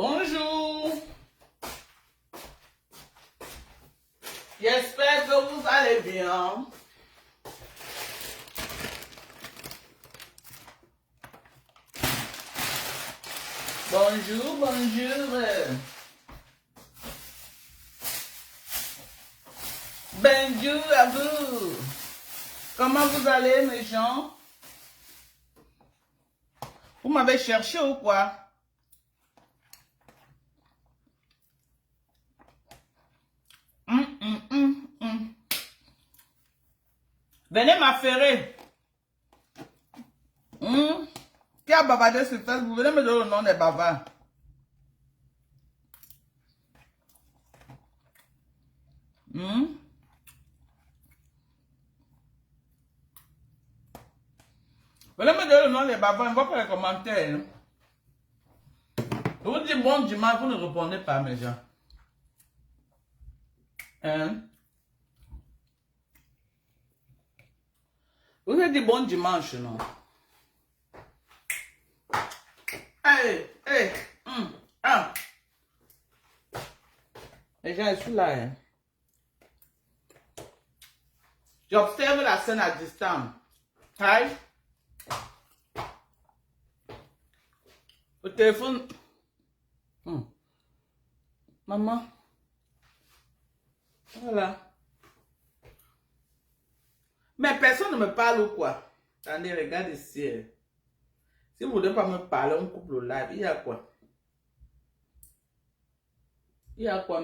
Bonjour. J'espère que vous allez bien. Bonjour, bonjour. Bonjour à vous. Comment vous allez, mes gens? Vous m'avez cherché ou quoi? Venez m'affairer. Qui a bavardé sur Facebook? Venez me donner le nom des bavards. Venez me donner le nom des bavards. On va pas les commentaires. Je vous dis bon dimanche, vous ne répondez pas, mes gens. Vous avez dit bon dimanche, non? Hey, hey, Les gens, je suis là. J'observe la scène à distance. Hi. Au téléphone. Maman. Voilà. Mais personne ne me parle ou quoi? Attendez, regarde ici. Si vous ne voulez pas me parler, on coupe le live. Il y a quoi? Il y a quoi?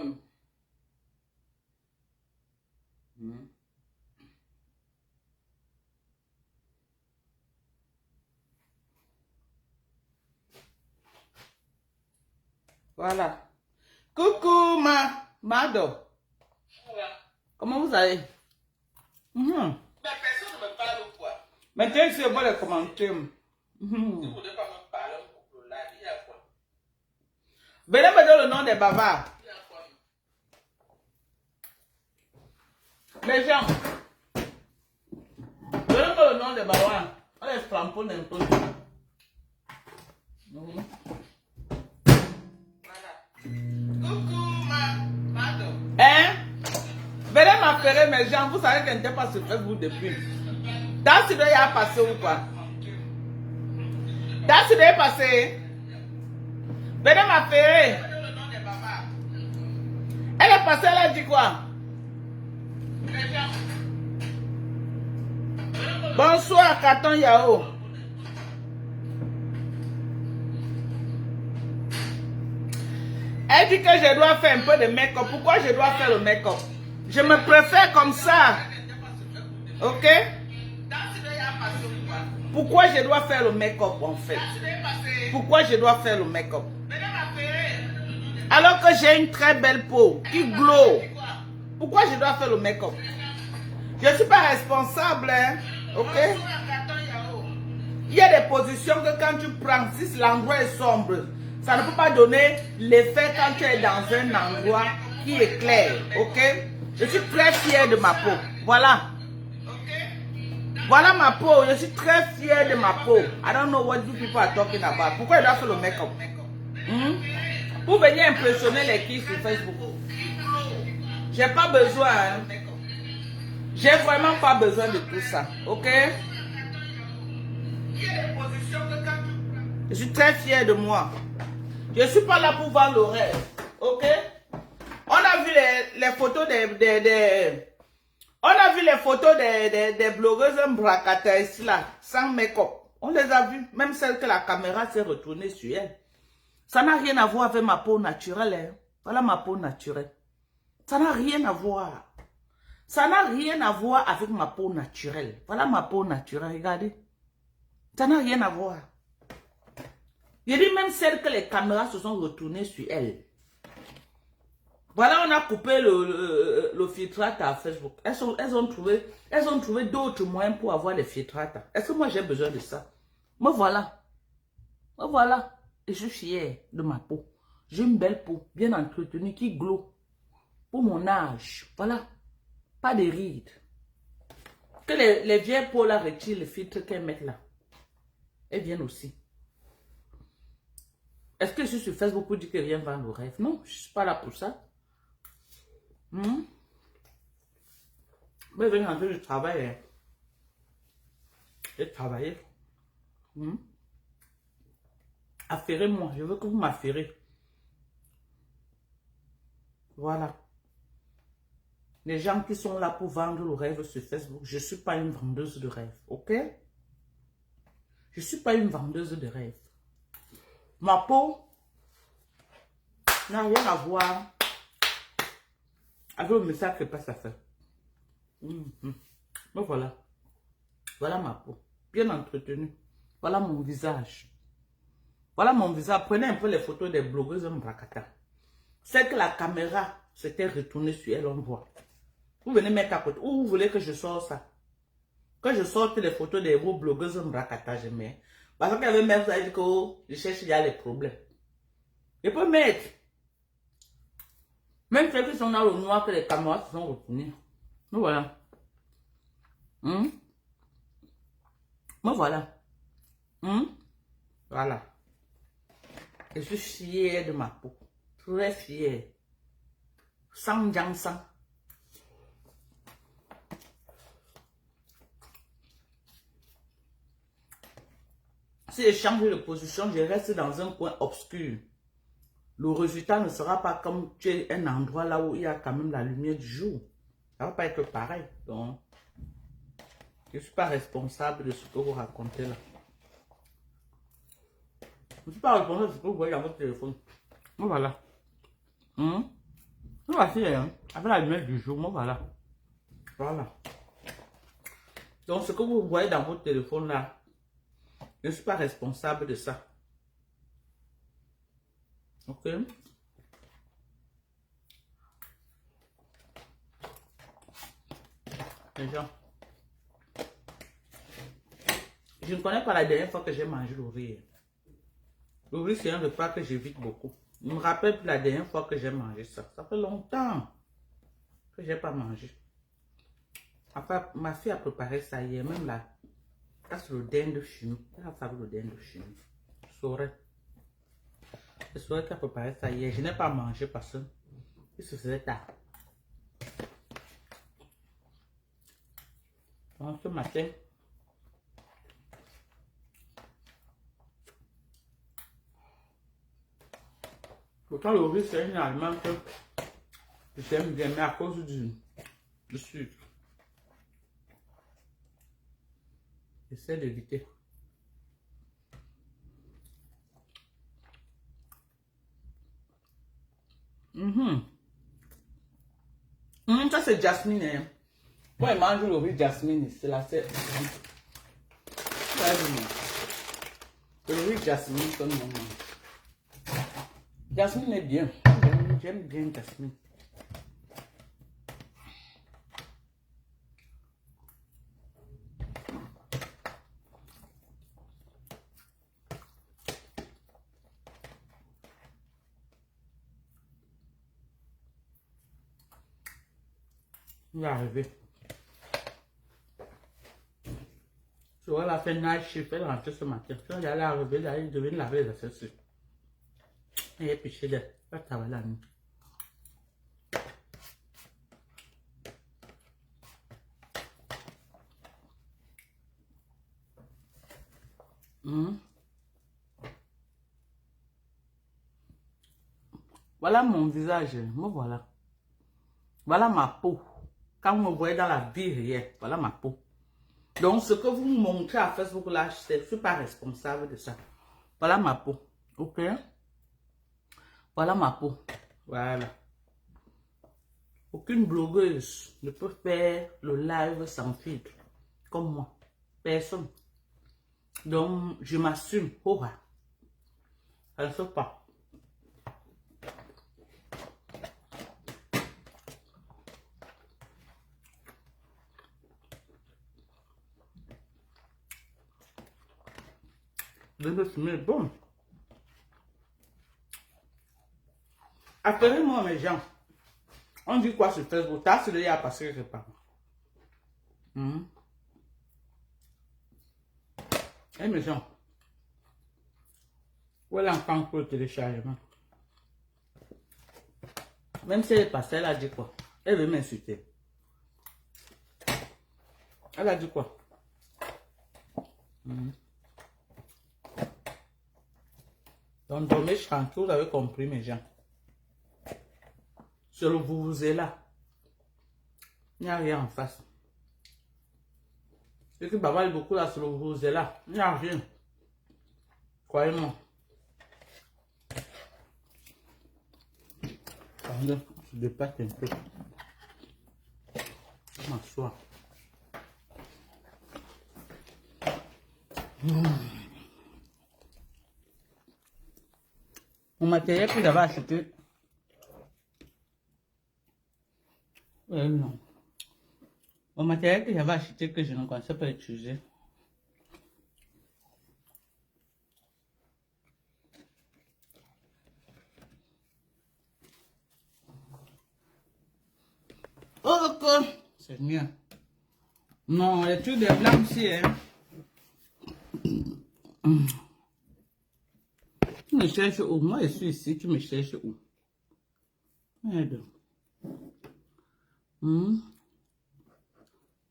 Voilà. Coucou, Mado. Comment vous allez? Mais personne ne me parle ou quoi? Maintenant, c'est bon les commentaires. Si vous ne voulez pas me parler, on coupe le live. Il y a quoi? Venez me donner le nom des bavards. Il y a quoi? Les gens. Donnez-moi le nom des bavards. On les flamponne un peu. Coucou, Mado. Venez m'affairer, mes gens. Vous savez que je n'étais pas sur Facebook depuis. Dans ce doigt, il a passé ou quoi? Dans ce doigt, il est passé. Venez m'affairer. Elle est passée, elle a dit quoi? Bonsoir, Carton Yao. Elle dit que je dois faire un peu de make-up. Pourquoi je dois faire le make-up? Je me préfère comme ça. Ok? Pourquoi je dois faire le make-up en fait? Pourquoi je dois faire le make-up? Alors que j'ai une très belle peau qui glow. Pourquoi je dois faire le make-up? Je ne suis pas responsable. Hein? Ok? Il y a des positions que quand tu prends, si l'endroit est sombre, ça ne peut pas donner l'effet quand tu es dans un endroit qui est clair. Ok? Je suis très fière de ma peau. Voilà. Voilà ma peau. Je suis très fière de ma peau. I don't know what you people are talking about. Pourquoi je dois faire le make-up? Pour venir impressionner les filles sur Facebook. J'ai pas besoin. Hein? J'ai vraiment pas besoin de tout ça. Ok? Je suis très fière de moi. Je ne suis pas là pour voir l'horaire. Ok? On a vu les photos on a vu les photos des blogueuses bracataires ici là, sans make-up. On les a vues, même celles que la caméra s'est retournée sur elles. Ça n'a rien à voir avec ma peau naturelle. Hein. Voilà ma peau naturelle. Ça n'a rien à voir. Ça n'a rien à voir avec ma peau naturelle. Voilà ma peau naturelle, regardez. Ça n'a rien à voir. Je dis même celles que les caméras se sont retournées sur elles. Voilà, on a coupé le filtrate à Facebook. Elles ont trouvé d'autres moyens pour avoir les filtrates. Est-ce que moi j'ai besoin de ça? Me voilà. Me voilà. Et je suis fière de ma peau. J'ai une belle peau, bien entretenue, qui glow. Pour mon âge. Voilà. Pas de rides. Que les vieilles peaux là retirent le filtre qu'elles mettent là. Elles viennent aussi. Est-ce que je suis sur Facebook pour dire que rien va le rêve? Non, je ne suis pas là pour ça. Mais je vais rentrer du travail. Hein. J'ai travaillé. Affairez-moi. Je veux que vous m'affairez. Voilà. Les gens qui sont là pour vendre le rêve sur Facebook, je ne suis pas une vendeuse de rêve. Ok? Je ne suis pas une vendeuse de rêve. Ma peau n'a rien à voir avec le message que passe à faire. Mais voilà. Voilà ma peau. Bien entretenue. Voilà mon visage. Voilà mon visage. Prenez un peu les photos des blogueuses en Mbrakata. C'est que la caméra s'était retournée sur elle, on voit. Vous venez mettre à côté. Où vous voulez que je sorte ça? Que je sorte les photos des vos blogueuses en Mbrakata, je mets. Parce qu'elle veut même ça, dit que oh, je cherche, il y a les problèmes. Je peux mettre. Même ceux qui sont dans le noir, que les caméras se sont retournées. Mais voilà. Mais voilà. Voilà. Je suis fière de ma peau. Très fière. Sans sang. Si je change de position, je reste dans un coin obscur. Le résultat ne sera pas comme tu es un endroit là où il y a quand même la lumière du jour. Ça ne va pas être pareil. Donc, je ne suis pas responsable de ce que vous racontez là. Je ne suis pas responsable de ce que vous voyez dans votre téléphone. Bon, voilà. Voici, hein, avec la lumière du jour, bon, voilà. Voilà. Donc, ce que vous voyez dans votre téléphone là, je ne suis pas responsable de ça. Ok? Les gens. Je ne connais pas la dernière fois que j'ai mangé le riz. Le riz, c'est un repas que j'évite beaucoup. Je me rappelle plus la dernière fois que j'ai mangé ça. Ça fait longtemps que je n'ai pas mangé. Après, ma fille a préparé ça hier, même là. Ça, c'est le dinde chinois. Elle a fait le dinde chinois. Je saurais. Je saurais qu'elle a préparé ça hier. Je n'ai pas mangé parce que il se faisait tard. Donc, ce matin, pourtant le riz, c'est un aliment que j'aime bien, mais à cause du sucre, j'essaie d'éviter. Ça, c'est Jasmine. Hein. Moi, je mange le riz Jasmine. C'est la c'est. Le riz Jasmine, comme on mange. Jasmine est bien. J'aime bien Jasmine. Il va arriver. Je vais la faire night shift, elle rentre ce matin. Quand elle est arrivée, elle devait laver les assiettes. Elle est pichée d'elle. Elle va travailler la nuit. Voilà mon visage. Me voilà. Voilà ma peau. Quand vous me voyez dans la vie réelle, voilà ma peau. Donc, ce que vous me montrez à Facebook là, je ne suis pas responsable de ça. Voilà ma peau. Ok? Voilà ma peau. Voilà. Aucune blogueuse ne peut faire le live sans filtre. Comme moi. Personne. Donc, je m'assume. Oh, elle ne fait pas. Le fumer est bon. Appelez-moi mes gens. On dit quoi sur Facebook? T'as celui à passer quelque part. Eh mes gens. Voilà encore pour le téléchargement. Même si elle est passée, elle a dit quoi? Elle veut m'insulter. Elle a dit quoi? Donc, dormez tranquille, vous avez compris, mes gens. Sur le vous-vous-là, il n'y a rien en face. Ce qui bavale beaucoup là, sur le vous-vous-là, il n'y a rien. Croyez-moi. Attendez, je dépasse un peu. Je m'assois. Mon matériel que j'avais acheté. Non. Mon matériel que j'avais acheté que je ne connaissais pas utiliser. Oh, ok. C'est mieux. Non, les trucs des blancs aussi, hein. Tu me cherches où? Moi, je suis ici. Tu me cherches où? Aide.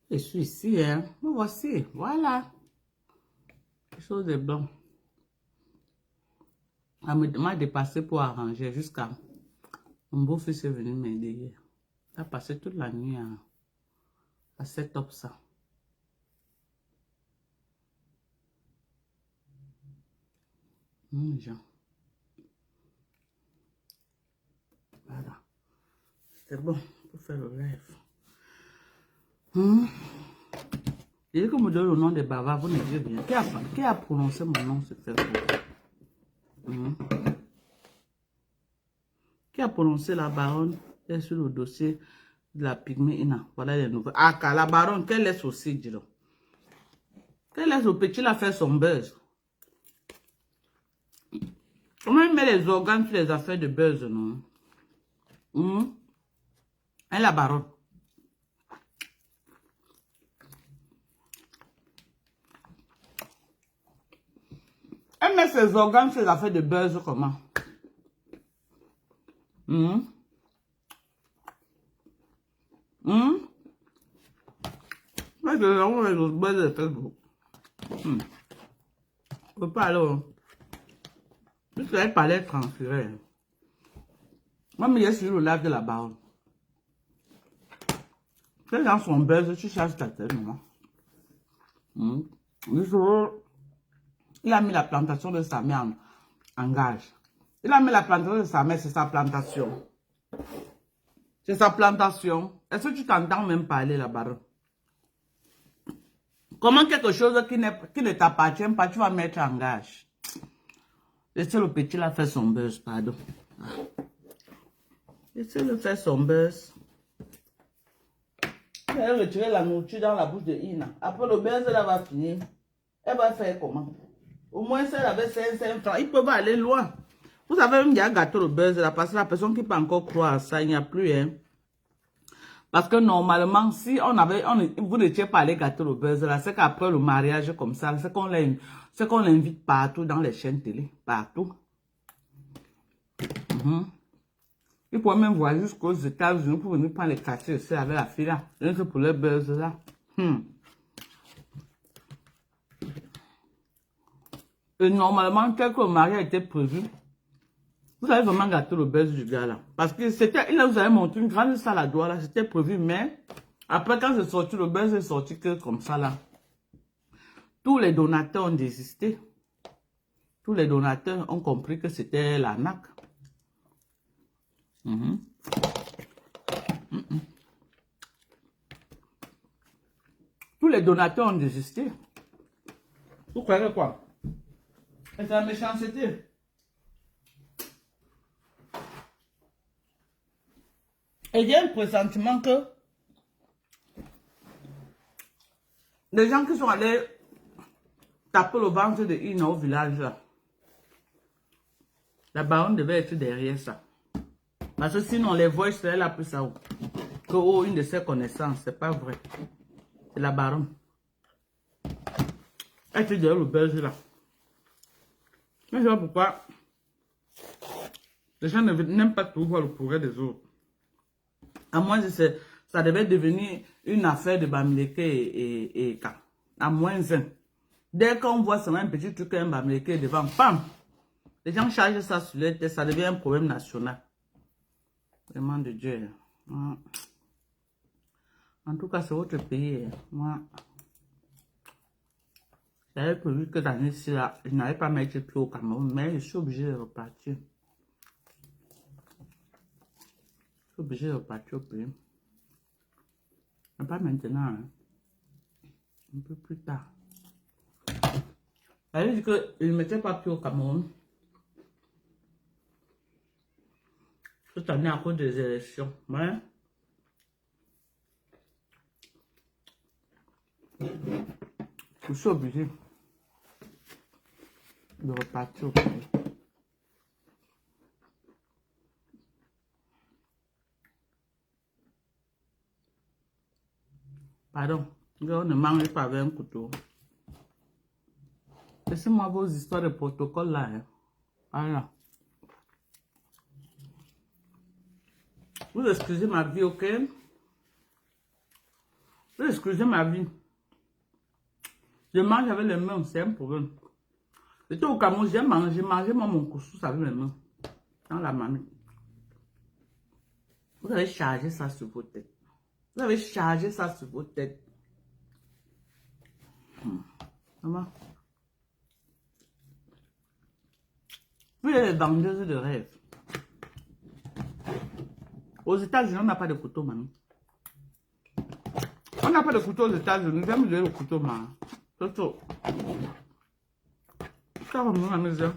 Je suis ici, hein. Me voici. Voilà. Quelque chose de blanc. Elle m'a dépassé pour arranger jusqu'à... Mon beau-fils est venu m'aider hier. Il a passé toute la nuit à set up ça. Genre. Voilà. C'est bon pour faire le live. Il dit que me donne le nom de Bava, vous ne dites rien. Qui a prononcé mon nom sur Facebook? Qui a prononcé la baronne sur le dossier de la pygmée Ina? Voilà les nouvelles. Ah, car la baronne, qu'elle laisse aussi, dis-le. Qu'elle laisse au petit la faire son buzz. Comment elle met les organes sur les affaires de buzz, non? Elle, la baronne. Elle met ses organes sur les affaires de buzz, comment? Moi, je vais avoir les buzz de Facebook. Je peux pas alors. Puisque elle parlait transférée. Moi, mais il y a sur le live de la baronne. Ces gens sont buzz, tu cherches ta tête, maman. Il a mis la plantation de sa mère en gage. Il a mis la plantation de sa mère, c'est sa plantation. C'est sa plantation. Est-ce que tu t'entends même parler, la baronne? Comment quelque chose qui ne t'appartient pas, tu vas mettre en gage? Laissez-le petit là faire son buzz, pardon. Laissez-le faire son buzz. Elle va retirer la nourriture dans la bouche de Ina. Après le buzz, elle va finir. Elle va faire comment? Au moins, si elle avait 5 francs, ils peuvent aller loin. Vous savez, même il y a gâteau le buzz là, parce que la personne qui peut encore croire à ça, il n'y a plus, hein. Parce que normalement, si vous n'étiez pas allé gâter le buzz là, c'est qu'après le mariage comme ça, c'est qu'on l'invite partout dans les chaînes télé, partout. Il pourrait même voir jusqu'aux États-Unis pour venir prendre les cachets aussi avec la fille là, rien que pour le buzz là. Et normalement, tel que le mariage était prévu, vous avez vraiment gâté le buzz du gars là. Parce que c'était, il vous avait montré une grande salle à doigts là, c'était prévu, mais après quand c'est sorti, le buzz est sorti que comme ça là. Tous les donateurs ont désisté. Tous les donateurs ont compris que c'était l'arnaque. Tous les donateurs ont désisté. Vous croyez quoi? C'est la méchanceté. Et il y a un pressentiment que les gens qui sont allés taper le ventre de Ina au village là, la baronne devait être derrière ça. Parce que sinon les voix, elle a pris ça où? Que oh, une de ses connaissances, c'est pas vrai. C'est la baronne. Elle était derrière le buzz là. Je ne sais pas pourquoi les gens n'aiment pas trop voir le progrès des autres. À moins que ça devait devenir une affaire de Bamileke et K. À moins un. Dès qu'on voit seulement un petit truc, un Bamileke devant, pam! Les gens chargent ça sur les têtes, ça devient un problème national. Vraiment de Dieu. En tout cas, c'est votre pays. Moi, j'avais prévu que dans ici, là, je n'allais pas mettre pied au Cameroun, mais je suis obligé de repartir. Je suis obligé de repartir au pays. Mais pas maintenant, hein. Un peu plus tard. Ça veut dire que je ne mettais pas pied au Cameroun. Cette année à cause des élections. Ouais. Je suis obligé de repartir au pays. Pardon, on ne mange pas avec un couteau. Laissez-moi vos histoires de protocole là. Hein. Voilà. Vous excusez ma vie, ok? Vous excusez ma vie. Je mange avec les mains, c'est un problème. J'étais au Cameroun, j'ai mangé moi mon couscous avec les mains. Dans la mamie. Vous avez chargé ça sur vos têtes. Vous avez chargé ça sur vos têtes. Maman. Vous êtes les vendeuses de rêve. Aux États-Unis, on n'a pas de couteau, mamie. On n'a pas de couteau aux États-Unis. J'aime me donner le couteau, maman. C'est tout. Ça va me maison.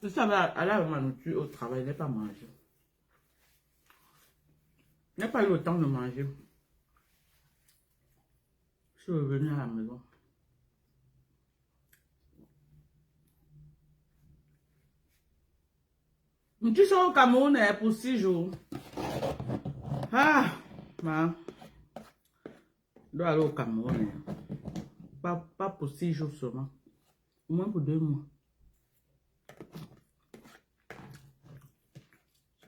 Je savais aller avec ma nourriture au travail, je n'ai pas mangé. Je n'ai pas eu le temps de manger. Je suis revenu à la maison. Tu sors au Cameroun pour 6 jours. Ah, je dois aller au Cameroun. Pas pour 6 jours seulement. Au moins pour 2 mois.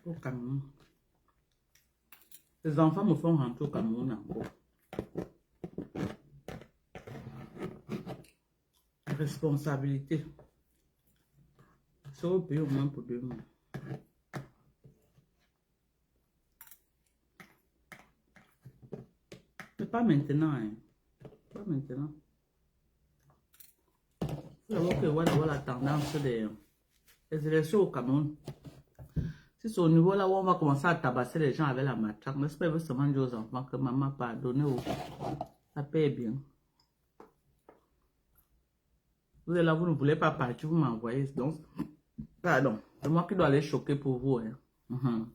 Au Cameroun. Les enfants me font rentrer au Cameroun encore. Responsabilité. C'est au pays au moins pour 2 mois. Mais pas maintenant, hein. Pas maintenant. Il faut avoir la tendance des élections au Cameroun. Si c'est au niveau là où on va commencer à tabasser les gens avec la matraque, n'est-ce pas, il veut seulement dire aux enfants que maman pardonne, ça paye bien. Vous êtes là, vous ne voulez pas partir, vous m'envoyez. Donc, pardon, c'est moi qui dois aller choquer pour vous. Hein.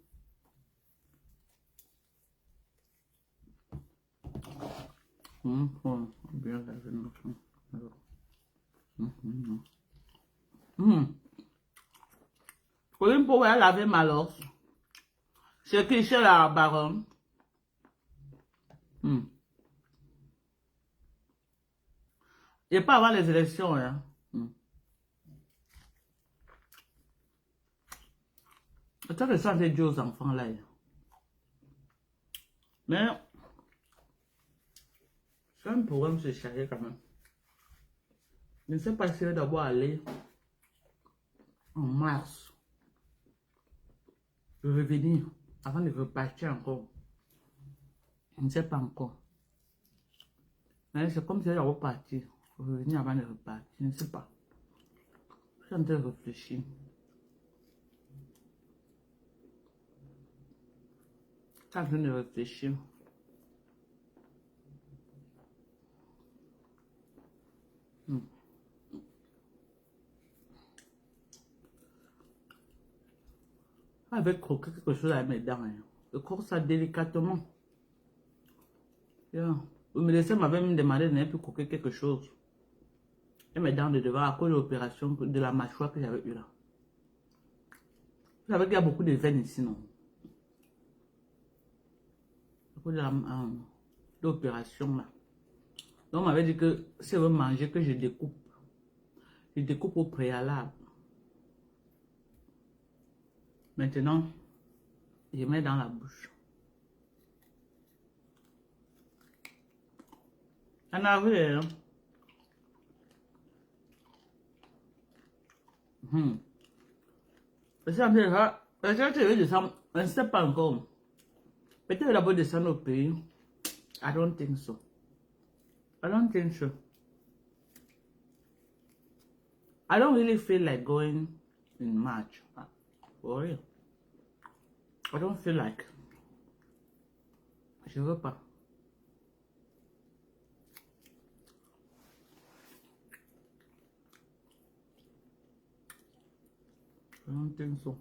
Bien laver notre. Colline pour laver ma losse. C'est qui chez la baronne. Et pas avant les élections. Hein. C'est ça que ça fait dire aux enfants là. Mais c'est un problème se charger quand même. Je ne sais pas si je vais d'abord aller en mars. Je vais revenir avant de repartir encore. Je ne sais pas encore. Mais c'est comme si j'allais repartir. Je vais revenir avant de repartir. Je ne sais pas. Je suis en train de réfléchir. Je suis en train de réfléchir. Avec croquer quelque chose à mes dents. Je croque ça délicatement. Le médecin m'avait même demandé de ne plus croquer quelque chose. Et mes dents de devant à cause de l'opération de la mâchoire que j'avais eu là. Vous savez qu'il y a beaucoup de veines ici, non? À cause de l'opération là. Donc, on m'avait dit que si on veut manger, que je découpe. Je découpe au préalable. Maintenant, je mets dans la bouche. On a vu, hein? Je ne sais pas encore. Peut-être d'abord descendre au pays. I don't think so. I don't think so. I don't really feel like going in March. For real. I don't feel like. Je veux pas. I don't think so.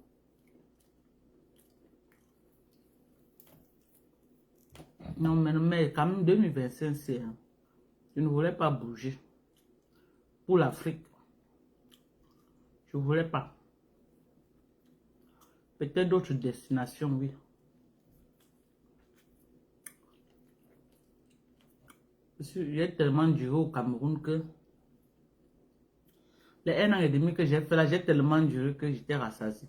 Non, mais quand même 2025, c'est... Je ne voulais pas bouger. Pour l'Afrique. Je ne voulais pas. Peut-être d'autres destinations, oui. J'ai tellement duré au Cameroun que... Les 1 an et demi que j'ai fait là, j'ai tellement duré que j'étais rassasié.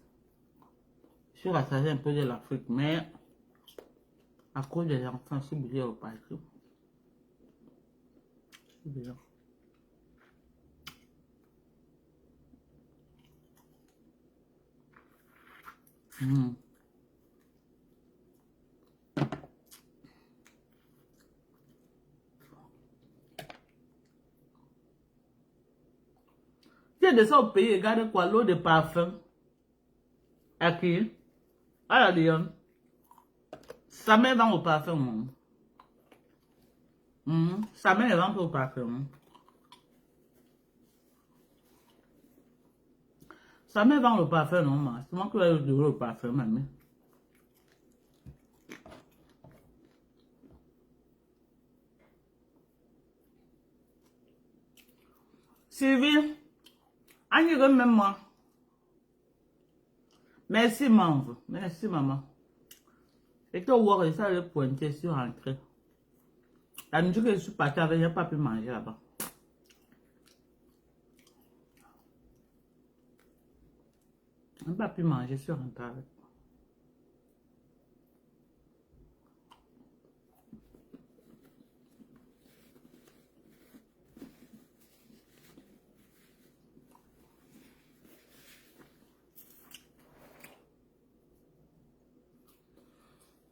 Je suis rassasié un peu de l'Afrique, mais... À cause des enfants, je suis obligé de repartir. C'est bizarre. Tu es de ça au pays, regarde quoi, l'eau de parfum. À qui? À la Lyon. Sa mère vend au parfum. Sa mère vend au parfum. Sa mère vend le parfum, non, c'est moi qui vais le parfum, mamie. Sylvie, Annie, même moi. Merci, maman. Merci, maman. Et toi, voir ça, le pointer sur l'entrée. La nuit que je suis partie avec, je n'ai pas pu manger là-bas. Je n'ai pas pu manger sur l'entrée avec.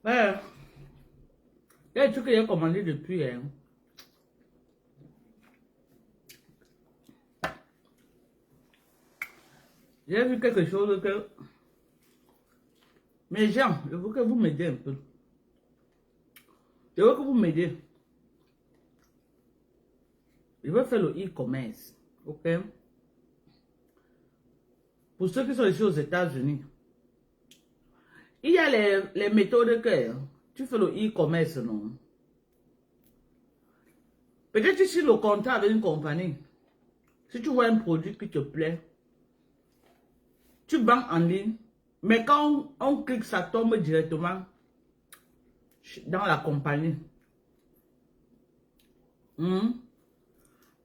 Ouais. Il y a des trucs que j'ai commandé depuis. Hein. J'ai vu quelque chose que... Mais gens, je veux que vous m'aidiez un peu. Je veux que vous m'aidiez. Je veux faire le e-commerce. Ok? Pour ceux qui sont ici aux États-Unis, il y a les méthodes que tu fais le e-commerce, non? Peut-être ici le contrat avec une compagnie. Si tu vois un produit qui te plaît, tu vends en ligne. Mais quand on clique, ça tombe directement dans la compagnie.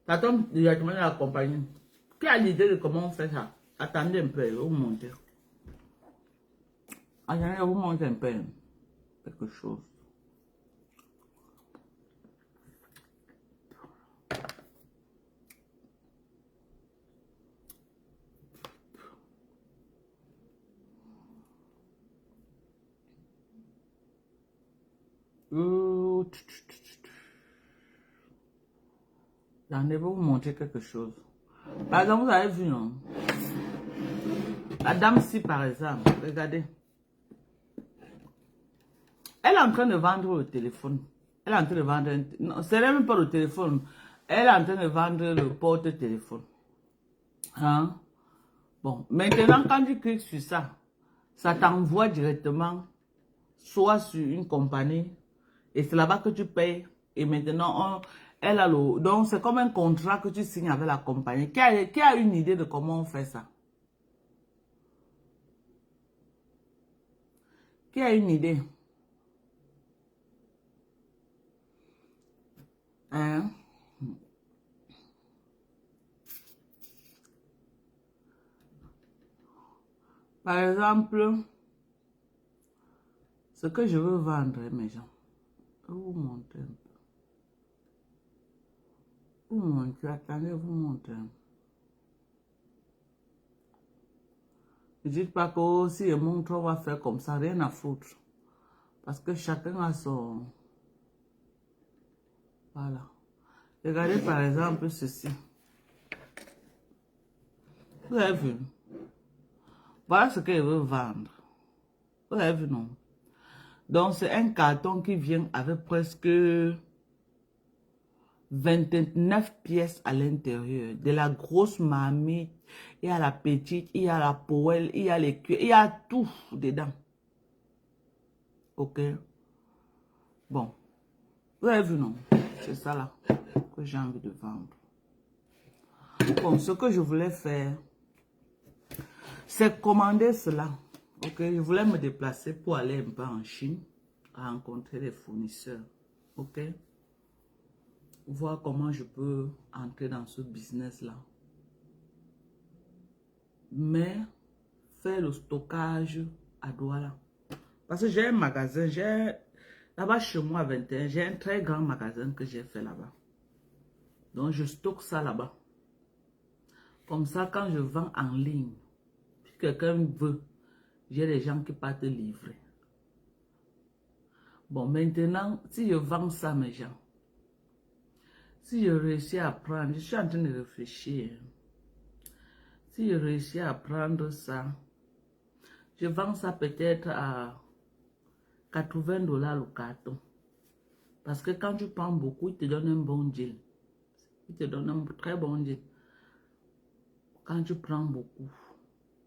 Ça tombe directement dans la compagnie. Qui a l'idée de comment on fait ça? Attendez un peu, vous montez. Attendez, vous montez un peu quelque chose. Attendez, vous montrer quelque chose. Par exemple, vous avez vu, non? La dame-ci, par exemple, regardez. Elle est en train de vendre le téléphone. Elle est en train de vendre... Non, ce n'est même pas le téléphone. Elle est en train de vendre le porte-téléphone. Hein? Bon, maintenant, quand tu cliques sur ça, ça t'envoie directement soit sur une compagnie et c'est là-bas que tu payes. Et maintenant, elle a le... Donc, c'est comme un contrat que tu signes avec la compagnie. Qui a une idée de comment on fait ça? Qui a une idée? Hein? Par exemple, ce que je veux vendre, mes gens. Vous montez un peu. Vous montez, attendez, vous montez un peu. Ne dites pas que oh, si je montre, on va faire comme ça, rien à foutre. Parce que chacun a son... Voilà. Regardez par exemple ceci. Vous avez vu? Voilà ce que je veux vendre. Vous avez vu, non? Donc, c'est un carton qui vient avec presque 29 pièces à l'intérieur. De la grosse marmite, il y a la petite, il y a la poêle, il y a les cuirs, il y a tout dedans. Ok? Bon. Vous avez vu, non? C'est ça là que j'ai envie de vendre. Bon, ce que je voulais faire, c'est commander cela. Ok? Je voulais me déplacer pour aller un peu en Chine, à rencontrer les fournisseurs. Ok? Voir comment je peux entrer dans ce business-là. Mais faire le stockage à Douala. Parce que j'ai un magasin, là-bas chez moi à 21, j'ai un très grand magasin que j'ai fait là-bas. Donc je stocke ça là-bas. Comme ça, quand je vends en ligne, si quelqu'un veut, j'ai des gens qui partent livrer. Bon, maintenant, si je vends ça, mes gens, si je réussis à prendre, je suis en train de réfléchir. Si je réussis à prendre ça, je vends ça peut-être à 80 $ le carton. Parce que quand tu prends beaucoup, il te donne un bon deal. Il te donne un très bon deal. Quand tu prends beaucoup,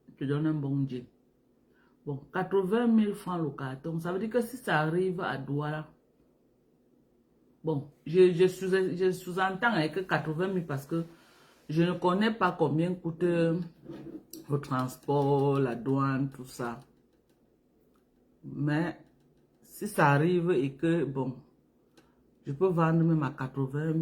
il te donne un bon deal. Bon, 80 000 francs le carton. Ça veut dire que si ça arrive à Douala, bon, je sous-entends avec 80 000 parce que je ne connais pas combien coûte le transport, la douane, tout ça. Mais si ça arrive et que, bon, je peux vendre même à 80,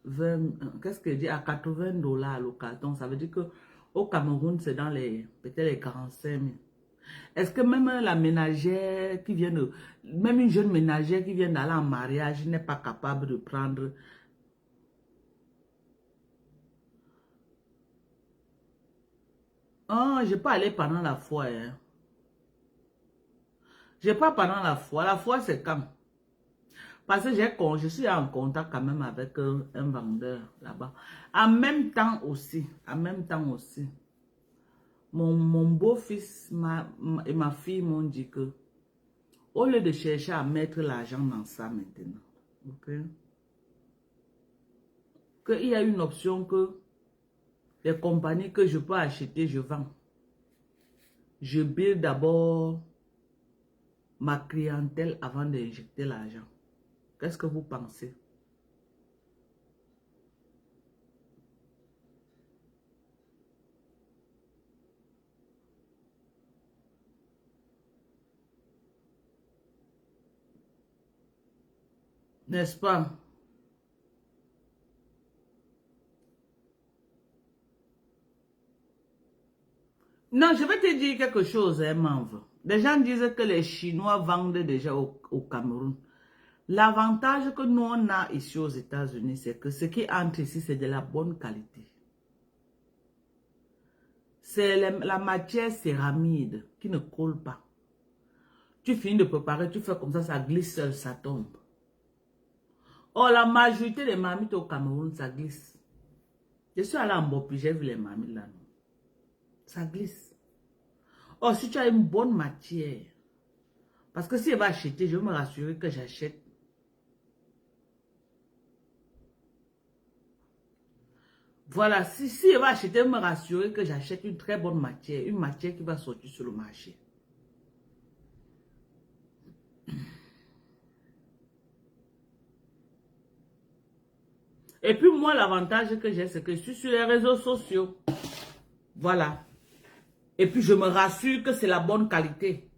20, qu'est-ce que je dis, à 80 $ le carton. Ça veut dire que au Cameroun, c'est dans les, peut-être les 45 000. Est-ce que même la ménagère qui vient de, même une jeune ménagère qui vient d'aller en mariage n'est pas capable de prendre? Oh, je peux aller pendant la foi. Hein. Je pas pendant la foi. La foi, c'est quand? Parce que je suis en contact quand même avec un vendeur là-bas. En même temps aussi, mon beau-fils et ma fille m'ont dit que, au lieu de chercher à mettre l'argent dans ça maintenant, ok, qu'il y a une option que les compagnies que je peux acheter, je vends. Je build d'abord ma clientèle avant d'injecter l'argent. Qu'est-ce que vous pensez? N'est-ce pas? Non, je vais te dire quelque chose, hein, Manve. Les gens disent que les Chinois vendent déjà au Cameroun. L'avantage que nous on a ici aux États-Unis, c'est que ce qui entre ici, c'est de la bonne qualité. C'est la matière céramide qui ne colle pas. Tu finis de préparer, tu fais comme ça glisse seul, ça tombe. Oh, la majorité des marmites au Cameroun, ça glisse. Je suis allé en Bopi, j'ai vu les marmites là. Ça glisse. Oh, si tu as une bonne matière, parce que si elle va acheter, je vais me rassurer que j'achète. Voilà, si elle va acheter, je vais me rassurer que j'achète une très bonne matière, une matière qui va sortir sur le marché. Et puis moi, l'avantage que j'ai, c'est que je suis sur les réseaux sociaux. Voilà. Et puis je me rassure que c'est la bonne qualité.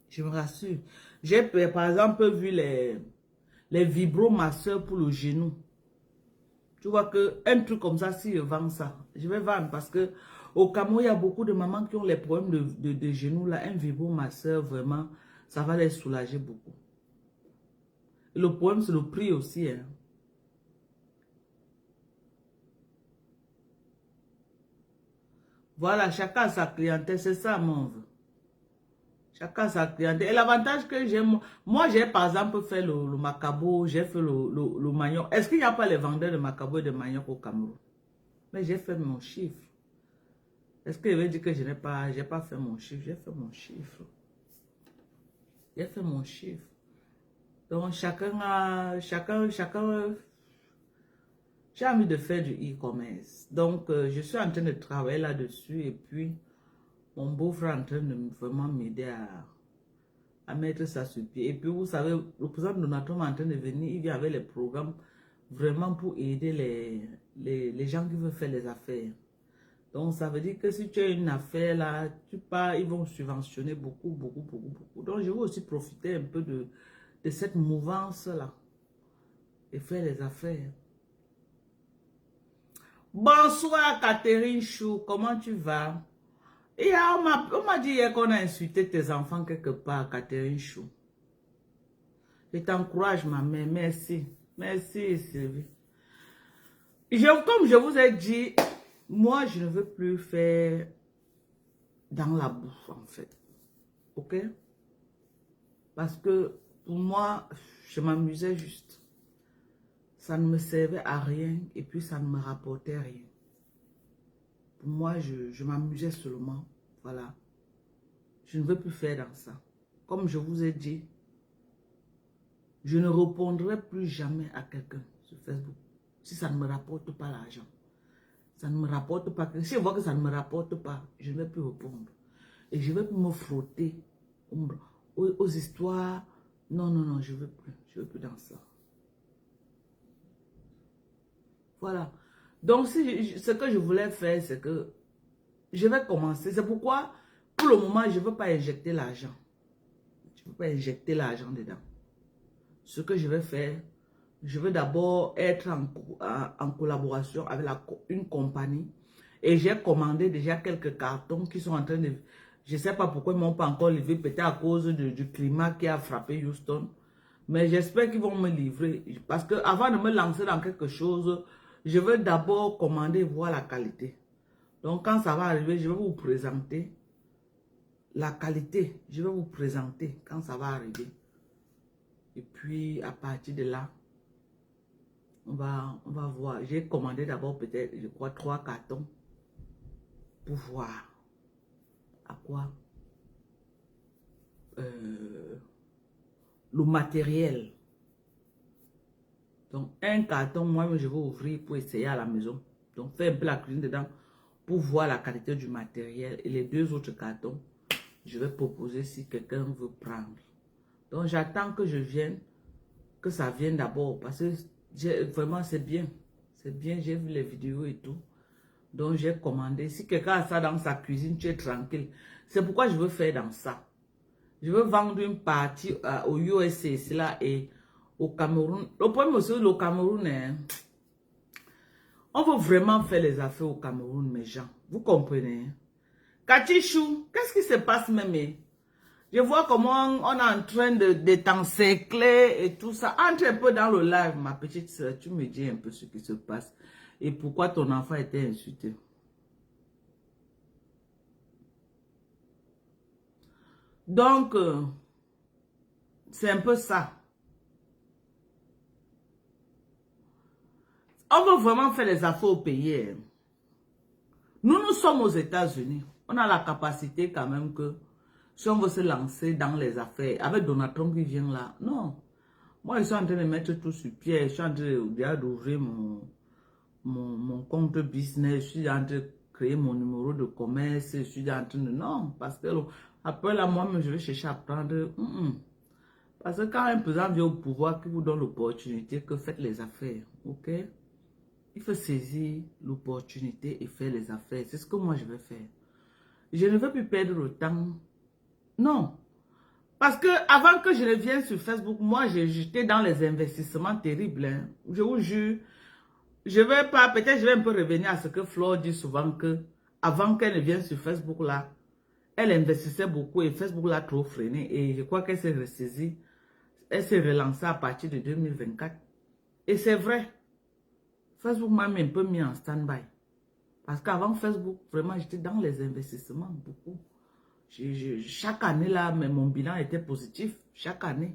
Je me rassure. J'ai par exemple vu les vibromasseurs pour le genou. Tu vois que un truc comme ça, si je vends ça, je vais vendre parce que au Cameroun, il y a beaucoup de mamans qui ont les problèmes de genoux là. Un vibromasseur, vraiment, ça va les soulager beaucoup. Et le problème, c'est le prix aussi. Hein. Voilà, chacun a sa clientèle, c'est ça mon vœu. Chacun a sa clientèle. Et l'avantage que j'ai, moi j'ai par exemple fait le macabo, j'ai fait le manioc. Est-ce qu'il n'y a pas les vendeurs de macabo et de manioc au Cameroun? Mais j'ai fait mon chiffre. Est-ce que je vais dire que je n'ai pas, j'ai pas fait mon chiffre? J'ai fait mon chiffre. J'ai fait mon chiffre. Donc chacun, j'ai envie de faire du e-commerce. Donc je suis en train de travailler là-dessus et puis mon beau-frère est en train de vraiment m'aider à mettre ça sur pied. Et puis vous savez, le président Donald Trump est en train de venir, il vient avec les programmes vraiment pour aider les gens qui veulent faire les affaires. Donc, ça veut dire que si tu as une affaire là, tu pars, ils vont subventionner beaucoup, beaucoup, beaucoup, beaucoup. Donc, je veux aussi profiter un peu de cette mouvance là et faire les affaires. Bonsoir, Catherine Chou, comment tu vas? Et on m'a dit hier qu'on a insulté tes enfants quelque part, Catherine Chou. Je t'encourage, ma mère, merci. Merci, Sylvie. Comme je vous ai dit, moi, je ne veux plus faire dans la bouffe, en fait. Ok? Parce que pour moi, je m'amusais juste. Ça ne me servait à rien et puis ça ne me rapportait rien. Pour moi, je m'amusais seulement. Voilà. Je ne veux plus faire dans ça. Comme je vous ai dit, je ne répondrai plus jamais à quelqu'un sur Facebook si ça ne me rapporte pas l'argent. Ça ne me rapporte pas. Si je vois que ça ne me rapporte pas, je ne vais plus répondre. Et je ne vais plus me frotter aux histoires. Non, non, non, je ne veux plus. Je ne veux plus dans ça. Voilà. Donc, ce que je voulais faire, c'est que je vais commencer. C'est pourquoi, pour le moment, je ne veux pas injecter l'argent. Je ne veux pas injecter l'argent dedans. Ce que je vais faire, je veux d'abord être en collaboration avec une compagnie. Et j'ai commandé déjà quelques cartons qui sont en train de... Je ne sais pas pourquoi ils ne m'ont pas encore livré, peut-être à cause du climat qui a frappé Houston. Mais j'espère qu'ils vont me livrer. Parce que avant de me lancer dans quelque chose, je veux d'abord commander et voir la qualité. Donc quand ça va arriver, je vais vous présenter la qualité. Je vais vous présenter quand ça va arriver. Et puis à partir de là, on va voir. J'ai commandé d'abord peut-être, je crois, 3 cartons pour voir à quoi le matériel. Donc, un carton, moi, je vais ouvrir pour essayer à la maison. Donc, faire un peu la cuisine dedans pour voir la qualité du matériel. Et les 2 autres cartons, je vais proposer si quelqu'un veut prendre. Donc, j'attends que je vienne, que ça vienne d'abord. Parce que vraiment, c'est bien. C'est bien, j'ai vu les vidéos et tout. Donc, j'ai commandé. Si quelqu'un a ça dans sa cuisine, tu es tranquille. C'est pourquoi je veux faire dans ça. Je veux vendre une partie au USA, c'est là, et au Cameroun. Le problème aussi, le Cameroun, hein, on veut vraiment faire les affaires au Cameroun, mes gens. Vous comprenez? Katichou, qu'est-ce qui se passe même? Je vois comment on est en train de t'encercler et tout ça. Entre un peu dans le live, ma petite soeur. Tu me dis un peu ce qui se passe. Et pourquoi ton enfant était insulté. Donc, c'est un peu ça. On veut vraiment faire les affaires au pays. Nous sommes aux États-Unis. On a la capacité quand même que si on veut se lancer dans les affaires, avec Donald Trump qui vient là, non. Moi, je suis en train de mettre tout sur pied. Je suis en train d'ouvrir mon compte business. Je suis en train de créer mon numéro de commerce. Je suis en train de... Non, parce que après là, moi-même, je vais chercher à prendre... Parce que quand un président vient au pouvoir, qui vous donne l'opportunité, que faites les affaires, ok? Il faut saisir l'opportunité et faire les affaires. C'est ce que moi, je vais faire. Je ne veux plus perdre le temps. Non. Parce que avant que je ne vienne sur Facebook, moi, j'étais dans les investissements terribles. Hein. Je vous jure, je vais pas, peut-être je vais un peu revenir à ce que Flore dit souvent que avant qu'elle ne vienne sur Facebook là, elle investissait beaucoup et Facebook l'a trop freiné et je crois qu'elle s'est ressaisie. Elle s'est relancée à partir de 2024. Et c'est vrai, Facebook m'a un peu mis en stand-by. Parce qu'avant Facebook, vraiment, j'étais dans les investissements beaucoup. Chaque année là, mais mon bilan était positif. Chaque année.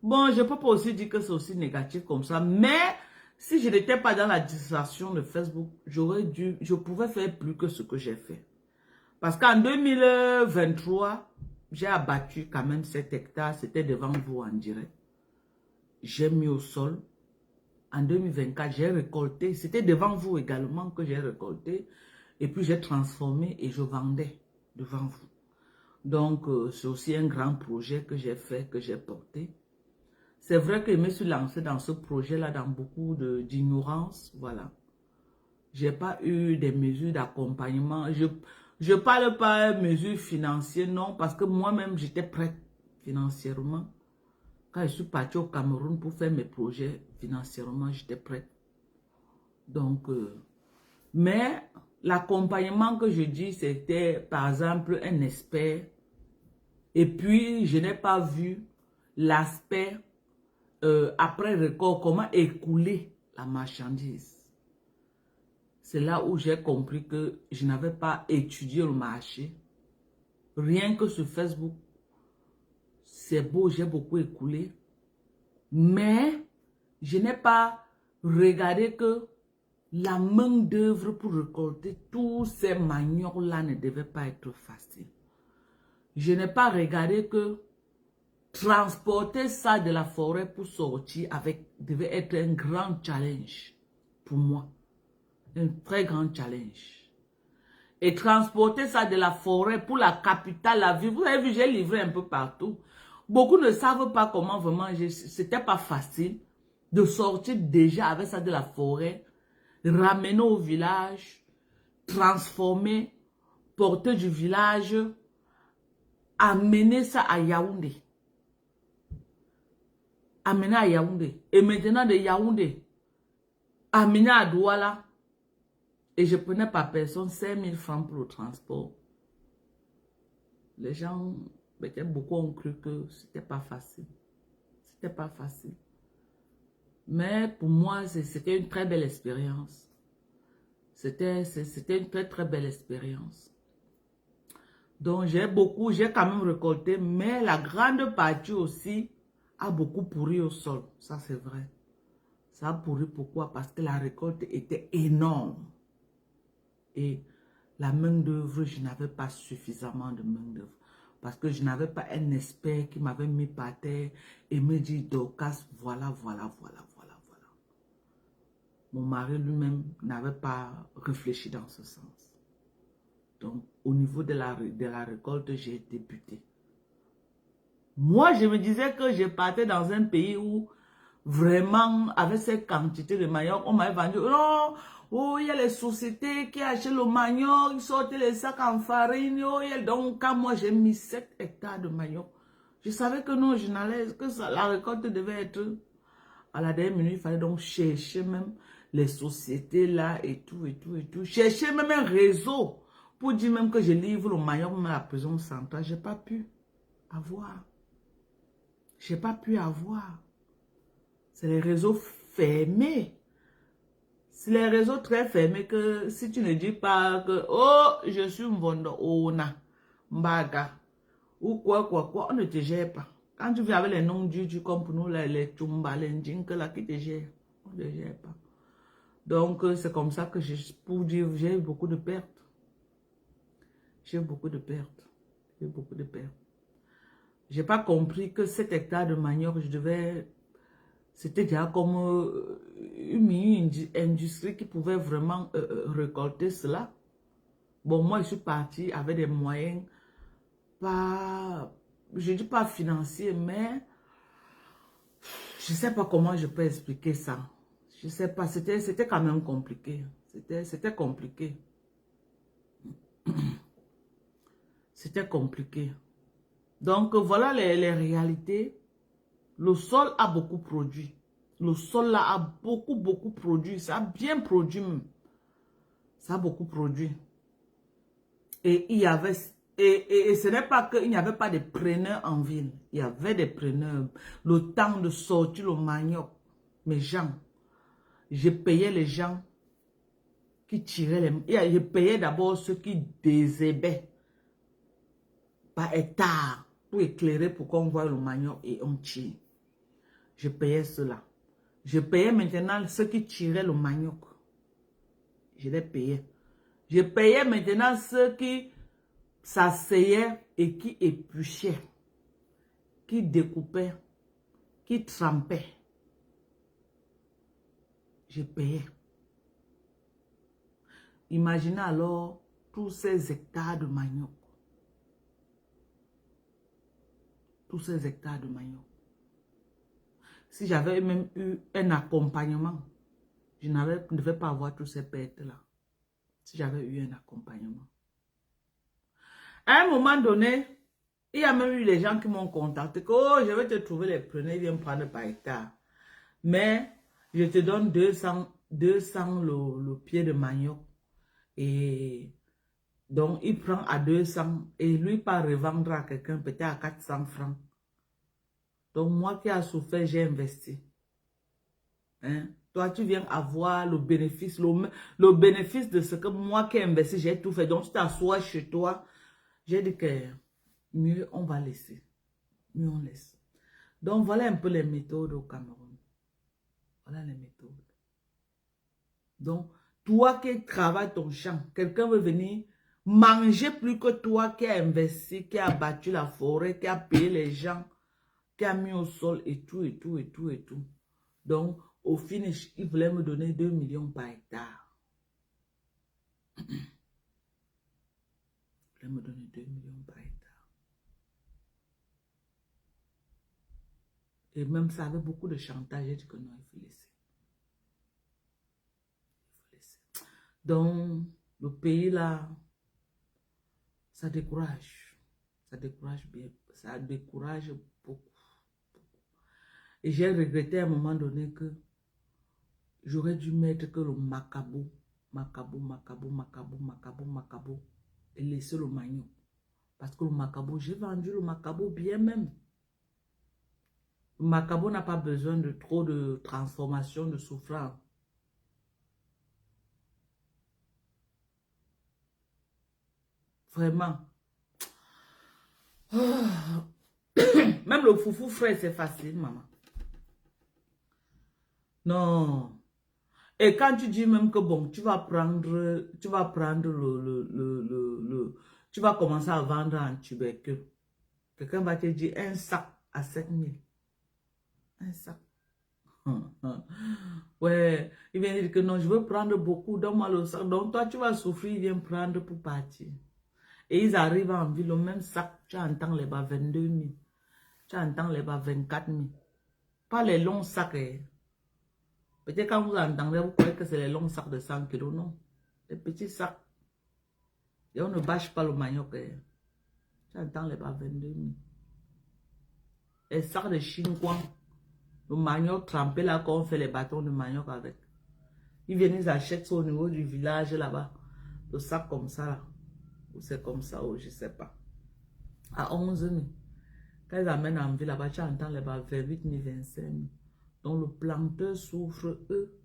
Bon, je ne peux pas aussi dire que c'est aussi négatif comme ça. Mais si je n'étais pas dans la distraction de Facebook, je pouvais faire plus que ce que j'ai fait. Parce qu'en 2023, j'ai abattu quand même 7 hectares. C'était devant vous en direct. J'ai mis au sol. En 2024, j'ai récolté. C'était devant vous également que j'ai récolté. Et puis, j'ai transformé et je vendais devant vous. Donc, c'est aussi un grand projet que j'ai fait, que j'ai porté. C'est vrai que je me suis lancé dans ce projet-là dans beaucoup d'ignorance. Voilà. Je n'ai pas eu des mesures d'accompagnement. Je ne parle pas de mesures financières, non, parce que moi-même, j'étais prête financièrement. Quand je suis partie au Cameroun pour faire mes projets financièrement, j'étais prête. Donc, mais l'accompagnement que je dis, c'était par exemple un expert. Et puis, je n'ai pas vu l'aspect après récolte, comment écouler la marchandise. C'est là où j'ai compris que je n'avais pas étudié le marché. Rien que sur Facebook, c'est beau, j'ai beaucoup écoulé. Mais je n'ai pas regardé que la main d'œuvre pour récolter tous ces maniocs-là ne devait pas être facile. Je n'ai pas regardé que transporter ça de la forêt pour sortir devait être un grand challenge pour moi. Un très grand challenge. Et transporter ça de la forêt pour la capitale, la ville. Vous avez vu, j'ai livré un peu partout. Beaucoup ne savent pas comment vraiment, c'était pas facile de sortir déjà avec ça de la forêt, ramener au village, transformer, porter du village, amener ça à Yaoundé. Amener à Yaoundé. Et maintenant de Yaoundé, amener à Douala. Et je prenais par personne 5000 francs pour le transport. Les gens, peut-être beaucoup ont cru que c'était pas facile. C'était pas facile. Mais pour moi, c'était une très belle expérience. C'était une très très belle expérience. Donc j'ai quand même récolté, mais la grande partie aussi a beaucoup pourri au sol. Ça c'est vrai. Ça a pourri pourquoi? Parce que la récolte était énorme. Et la main d'œuvre, je n'avais pas suffisamment de main d'œuvre. Parce que je n'avais pas un expert qui m'avait mis par terre et me dit, Dorcas, voilà. Mon mari lui-même n'avait pas réfléchi dans ce sens. Donc, au niveau de la récolte, j'ai débuté. Moi, je me disais que je partais dans un pays où, vraiment, avec cette quantité de manioc, on m'avait vendu, non, oh, il y a les sociétés qui achètent le manioc, ils sortent les sacs en farine, oh, donc, quand moi, j'ai mis 7 hectares de manioc, je savais que non, je n'allais, que ça, la récolte devait être à la dernière minute. Il fallait donc chercher même les sociétés là et tout. Chercher même un réseau pour dire même que je livre le manioc à la prison centrale. J'ai pas pu avoir. J'ai pas pu avoir. C'est les réseaux fermés. C'est les réseaux très fermés que si tu ne dis pas que oh, je suis Mvondo Ona, Mbaga, ou quoi, on ne te gère pas. Quand tu viens avec les noms du comme pour nous, les Tchumba, les Ndjinke là qui te gèrent, on ne te gère pas. Donc, c'est comme ça que pour dire, j'ai eu beaucoup de pertes. J'ai eu beaucoup de pertes. J'ai eu beaucoup de pertes. Je n'ai pas compris que 7 hectares de manioc, c'était déjà comme une industrie qui pouvait vraiment récolter cela. Bon, moi, je suis partie avec des moyens, pas, je ne dis pas financiers, mais je ne sais pas comment je peux expliquer ça. Je ne sais pas, c'était quand même compliqué. C'était compliqué. C'était compliqué. Donc, voilà les réalités. Le sol a beaucoup produit. Le sol là a beaucoup produit. Ça a bien produit même. Ça a beaucoup produit. Et il y avait... Et ce n'est pas qu'il n'y avait pas de preneurs en ville. Il y avait des preneurs. Le temps de sortir le manioc. Mes gens. Je payais les gens qui tiraient les... Je payais d'abord ceux qui désherbaient par hectare pour éclairer pour qu'on voit le manioc et on tire. Je payais cela. Je payais maintenant ceux qui tiraient le manioc. Je les payais. Je payais maintenant ceux qui s'asseyaient et qui épluchaient, qui découpaient, qui trempaient. Je payais. Imaginez alors tous ces hectares de manioc. Tous ces hectares de manioc. Si j'avais même eu un accompagnement, je ne devais pas avoir tous ces pertes-là. Si j'avais eu un accompagnement. À un moment donné, il y a même eu les gens qui m'ont contacté que oh, je vais te trouver les preneurs, viens prendre par hectare. Mais je te donne 200 le pied de manioc. Et donc, il prend à 200 et lui part revendre à quelqu'un peut-être à 400 francs. Donc, moi qui ai souffert, j'ai investi. Hein? Toi, tu viens avoir le bénéfice, le bénéfice de ce que moi qui ai investi, j'ai tout fait. Donc, tu t'assois chez toi. J'ai dit que mieux on va laisser. Mieux on laisse. Donc, voilà un peu les méthodes au Cameroun. Voilà les méthodes. Donc, toi qui travailles ton champ, quelqu'un veut venir manger plus que toi qui a investi, qui a battu la forêt, qui a payé les gens, qui a mis au sol et tout, et tout, et tout, et tout. Donc, au finish, il voulait me donner 2 millions par hectare. Il voulait me donner 2 millions par hectare. Et même ça avait beaucoup de chantage. J'ai dit que non, il faut laisser. Il faut laisser. Donc, le pays là, ça décourage. Ça décourage bien. Ça décourage beaucoup. Et j'ai regretté à un moment donné que j'aurais dû mettre que le macabo, et laisser le manioc. Parce que le macabo, j'ai vendu le macabo bien même. Le macabo n'a pas besoin de trop de transformation, de souffrance. Vraiment. Même le foufou frais, c'est facile, maman. Non. Et quand tu dis même que bon, tu vas prendre tu vas commencer à vendre en tubercule. Quelqu'un va te dire un sac à 7 000. Un sac. Ouais, il vient dire que non, je veux prendre beaucoup, donne-moi le sac. Donc toi, tu vas souffrir, viens prendre pour partir. Et ils arrivent en ville, le même sac, tu entends les bas 22 000. Tu entends les bas 24 000. Pas les longs sacs. Peut-être quand vous entendez, vous croyez que c'est les longs sacs de 100 kilos. Non. Les petits sacs. Et on ne bâche pas le manioc. Tu entends les bas 22 000. Les sacs de chinois. Le manioc trempé là, qu'on fait les bâtons de manioc avec. Ils viennent, ils achètent ça au niveau du village là-bas. Le sac comme ça là. Ou c'est comme ça, ou je ne sais pas. À 11 000. Quand ils amènent en ville là-bas, tu entends les bas 28 000, 25 000. Donc le planteur souffre, eux.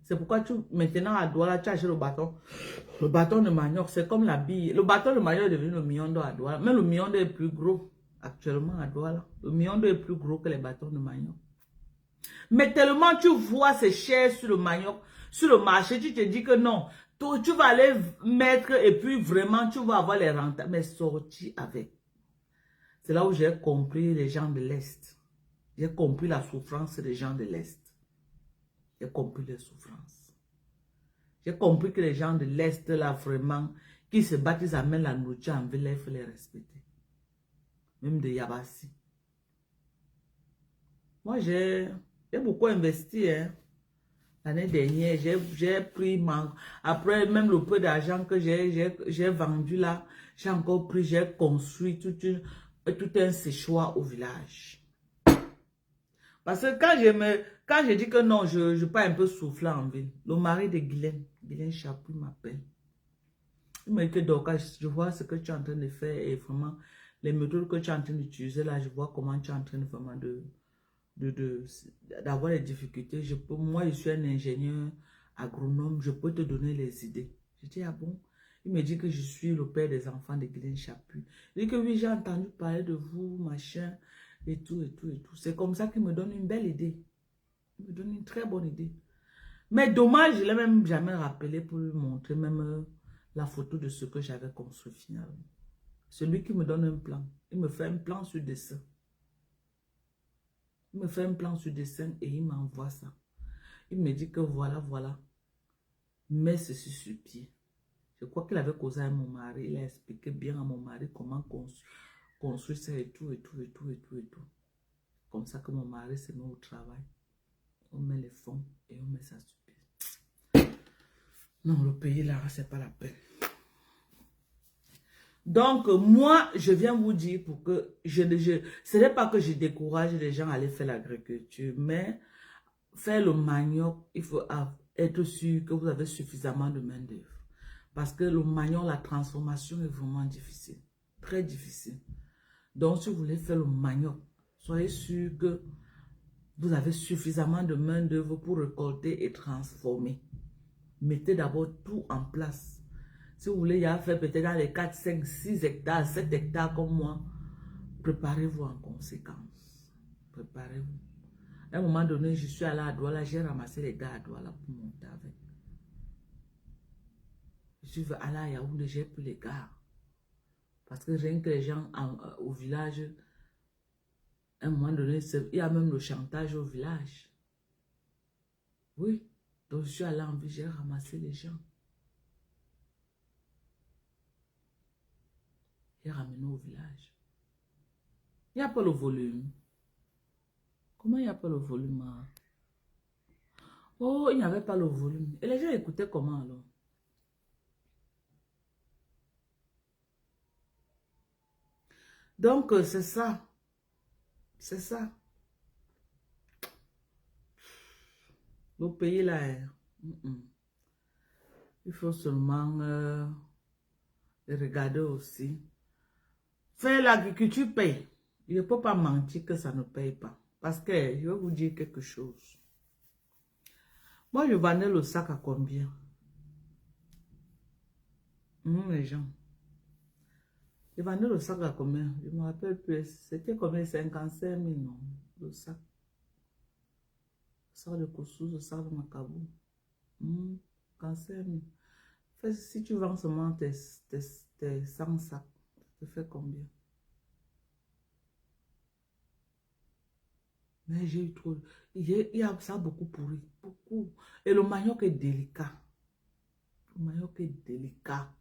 C'est pourquoi maintenant à Douala, tu achètes le bâton. Le bâton de manioc, c'est comme la bille. Le bâton de manioc est devenu le miondo à Douala. Même le miondo est plus gros actuellement à Douala. Le miondo est plus gros que les bâtons de manioc. Mais tellement tu vois c'est cher sur le manioc, sur le marché, tu te dis que non. Tu vas aller mettre et puis vraiment tu vas avoir les rentes. Mais sortir avec. C'est là où j'ai compris les gens de l'Est. J'ai compris la souffrance des gens de l'Est. J'ai compris les souffrances. J'ai compris que les gens de l'Est, là, vraiment, qui se battent, ils amènent la nourriture en ville, il faut les respecter. Même de Yabassi. Moi, j'ai beaucoup investi, hein. L'année dernière, j'ai pris, après même le peu d'argent que j'ai vendu là, j'ai encore pris, j'ai construit tout un séchoir au village. Parce que quand je dis que non, je pas un peu souffler en ville. Le mari de Guylaine Chaput m'appelle. Il m'a dit que Dorcas, je vois ce que tu es en train de faire et vraiment, les méthodes que tu es en train d'utiliser là, je vois comment tu es en train de vraiment d'avoir des difficultés. Moi, je suis un ingénieur agronome, je peux te donner les idées. Je dis, ah bon? Il me dit que je suis le père des enfants de Guylaine Chaput. Il dit que oui, j'ai entendu parler de vous, machin, et tout, et tout, et tout. C'est comme ça qu'il me donne une belle idée. Il me donne une très bonne idée. Mais dommage, je ne l'ai même jamais rappelé pour lui montrer même la photo de ce que j'avais construit finalement. Celui qui me donne un plan, il me fait un plan sur dessin. Il me fait un plan sur dessin et il m'envoie ça. Il me dit que voilà, voilà, mets ceci sur pied. Je crois qu'il avait causé à mon mari, il a expliqué bien à mon mari comment construire ça et tout, et tout, et tout, et tout, et tout. Comme ça que mon mari se met au travail. On met les fonds et on met ça sur pied. Non, le pays là, c'est pas la peine. Donc, moi, je viens vous dire pour que ce n'est pas que je décourage les gens à aller faire l'agriculture, mais faire le manioc, il faut être sûr que vous avez suffisamment de main-d'œuvre. Parce que le manioc, la transformation est vraiment difficile, très difficile. Donc, si vous voulez faire le manioc, soyez sûr que vous avez suffisamment de main-d'œuvre pour récolter et transformer. Mettez d'abord tout en place. Si vous voulez y aller faire peut-être dans les 4, 5, 6 hectares, 7 hectares comme moi, préparez-vous en conséquence. Préparez-vous. À un moment donné, je suis allée à Douala, j'ai ramassé les gars à Douala pour monter avec. Je suis allée à Yaoundé, j'ai pris les gars. Parce que rien que les gens au village, à un moment donné, il y a même le chantage au village. Oui. Donc je suis allée en ville, j'ai ramassé les gens. J'ai ramené au village. Il n'y a pas le volume. Comment il n'y a pas le volume? Hein? Oh, il n'y avait pas le volume. Et les gens écoutaient comment alors? Donc, c'est ça. C'est ça. Le pays là, il faut seulement regarder aussi. Faire l'agriculture paye. Il ne peut pas mentir que ça ne paye pas. Parce que, je vais vous dire quelque chose. Moi, je vendais le sac à combien? Les gens. Je vendais le sac à combien? Je ne me rappelle plus. C'était combien? 55 000, non? Le sac. Le sac de Koussou, le sac de Macabou. 55 000. Fait, si tu vends seulement tes 100 sacs, ça te fait combien? Mais j'ai eu trop. Il y a ça beaucoup pourri. Beaucoup. Et le manioc est délicat. Le manioc est délicat.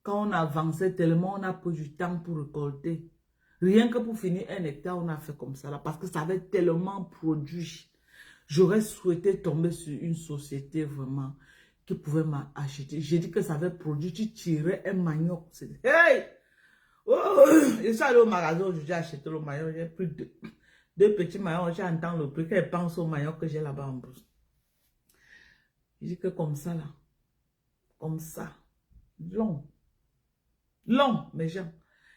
Quand on avançait tellement, on a pris du temps pour récolter. Rien que pour finir 1 hectare, on a fait comme ça là. Parce que ça avait tellement produit. J'aurais souhaité tomber sur une société vraiment qui pouvait m'acheter. J'ai dit que ça avait produit. Tu tirais un manioc. Hey! Oh! Je suis allé au magasin aujourd'hui, j'ai acheté le manioc. J'ai pris deux petits maillots, j'entends le prix, qu'elle pense au maillot que j'ai là-bas en brousse. Je dis que comme ça, là, comme ça, long, mes gens.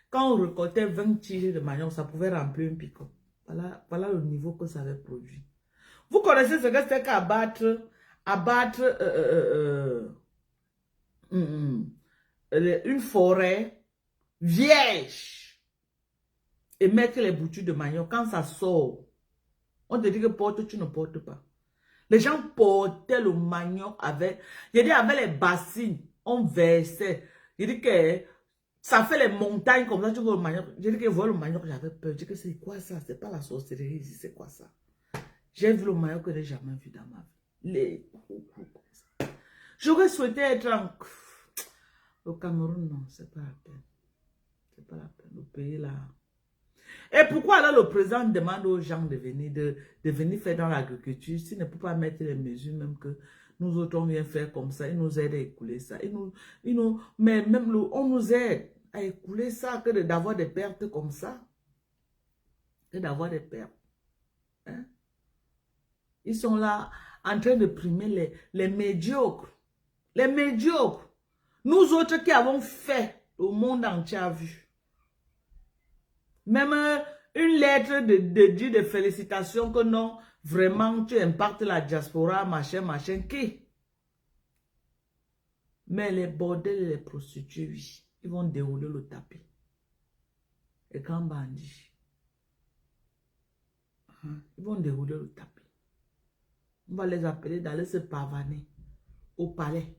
Quand on récoltait 20 tiges de maillot, ça pouvait remplir un picot. Voilà le niveau que ça avait produit. Vous connaissez ce que c'est qu'abattre une forêt vierge et mettre les boutures de manioc. Quand ça sort, on te dit que porte, tu ne portes pas. Les gens portaient le manioc avec les bassines, on versait. Je dis que ça fait les montagnes comme ça, tu vois le manioc. Je dis que voilà le manioc, j'avais peur. Je dis que c'est quoi ça? C'est pas la sorcellerie ici, c'est quoi ça? J'ai vu le manioc que je n'ai jamais vu dans ma vie. J'aurais souhaité être au Cameroun, non, c'est pas la peine. C'est pas la peine. Le pays là. Et pourquoi alors le président demande aux gens de venir faire dans l'agriculture s'il ne peut pas mettre les mesures même que nous autres on vient faire comme ça, il nous aide à écouler ça. Mais même on nous aide à écouler ça que d'avoir des pertes comme ça. Que d'avoir des pertes. Hein? Ils sont là en train de primer les médiocres. Les médiocres. Nous autres qui avons fait, le monde entier a vu. Même une lettre de Dieu de félicitations que non, vraiment tu impactes la diaspora, machin, machin, qui? Mais les bordels et les prostituées, oui, ils vont dérouler le tapis. Et quand bandits, ils vont dérouler le tapis. On va les appeler d'aller se pavaner au palais.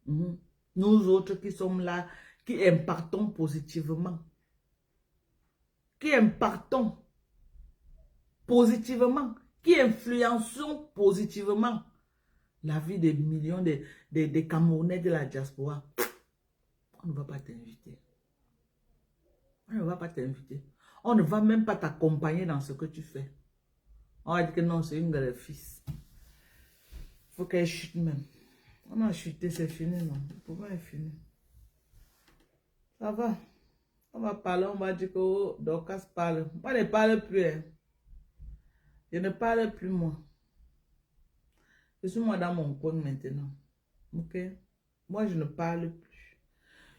Nous autres qui sommes là, qui impactons positivement. Qui impactons positivement. Qui influençons positivement la vie des millions de Camerounais de la diaspora. On ne va pas t'inviter. On ne va pas t'inviter. On ne va même pas t'accompagner dans ce que tu fais. On va dire que non, c'est une de les fils. Il faut qu'elle chute même. On a chuté, c'est fini, non? Le pouvoir est fini. Ça va. On va parler, on va dire que oh, Dorcas parle. Moi, je ne parle plus. Hein. Je ne parle plus, moi. Je suis moi dans mon coin maintenant. Ok? Moi, je ne parle plus.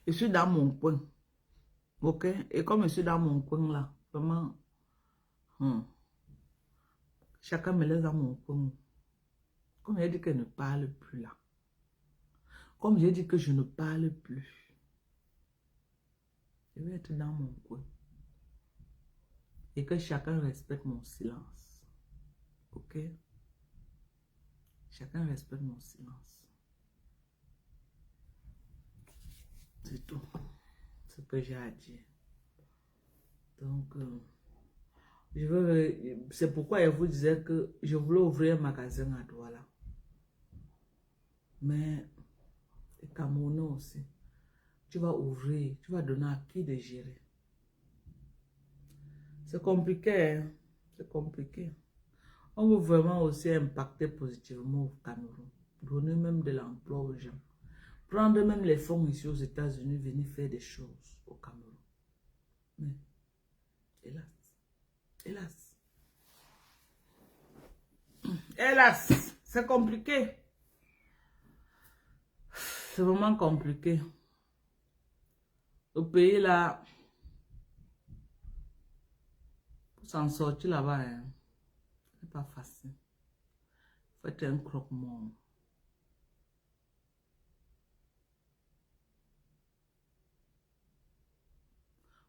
Je suis dans mon coin. Ok? Et comme je suis dans mon coin là, vraiment, chacun me laisse dans mon coin. Comme j'ai dit que je ne parle plus là. Comme j'ai dit que je ne parle plus. Je vais être dans mon coin. Et que chacun respecte mon silence. Ok? Chacun respecte mon silence. C'est tout. Ce que j'ai à dire. Donc, c'est pourquoi je vous disais que je voulais ouvrir un magasin à Douala. Mais, les Camerounais aussi. Tu vas ouvrir, tu vas donner à qui de gérer. C'est compliqué, hein? C'est compliqué. On veut vraiment aussi impacter positivement au Cameroun. Donner même de l'emploi aux gens. Prendre même les fonds ici aux États-Unis, venir faire des choses au Cameroun. Mais, hélas, hélas. Hélas, c'est compliqué. C'est vraiment compliqué. Le pays là, pour s'en sortir là-bas, hein, c'est pas facile. Faut être un croque-mort.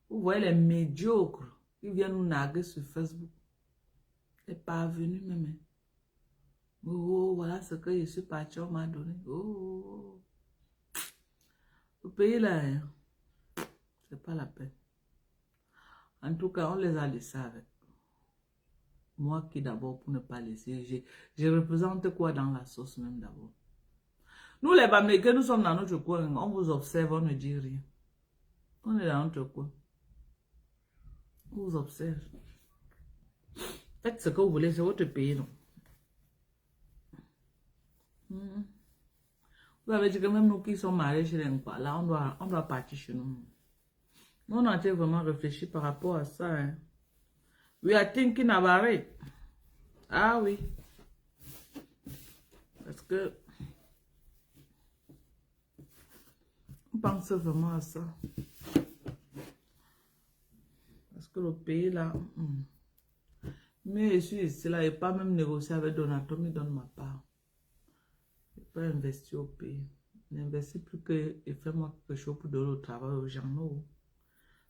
Vous voyez les médiocres qui viennent nous narguer sur Facebook. Les parvenus même. Oh, voilà ce que je suis parti, on m'a donné. Oh. Le pays là, hein, c'est pas la peine. En tout cas, on les a laissés avec. Moi qui d'abord, pour ne pas laisser, je représente quoi dans la sauce même d'abord. Nous les Baméricains, nous sommes dans notre coin, on vous observe, on ne dit rien. On est dans notre coin. On vous observe. Faites ce que vous voulez, c'est votre pays, non? Vous avez dit que même nous qui sommes mariés chez les Nkwa, là, on doit partir chez nous. Nous, on a été vraiment réfléchi par rapport à ça. Hein. We are thinking about it. Ah oui. Parce que on pense vraiment à ça. Parce que le pays là, mais je suis ici là, et pas même négocier avec Donatom, il donne ma part. Je peux investir au pays. N'investis plus que et fais-moi quelque chose pour donner le travail aux gens. Non.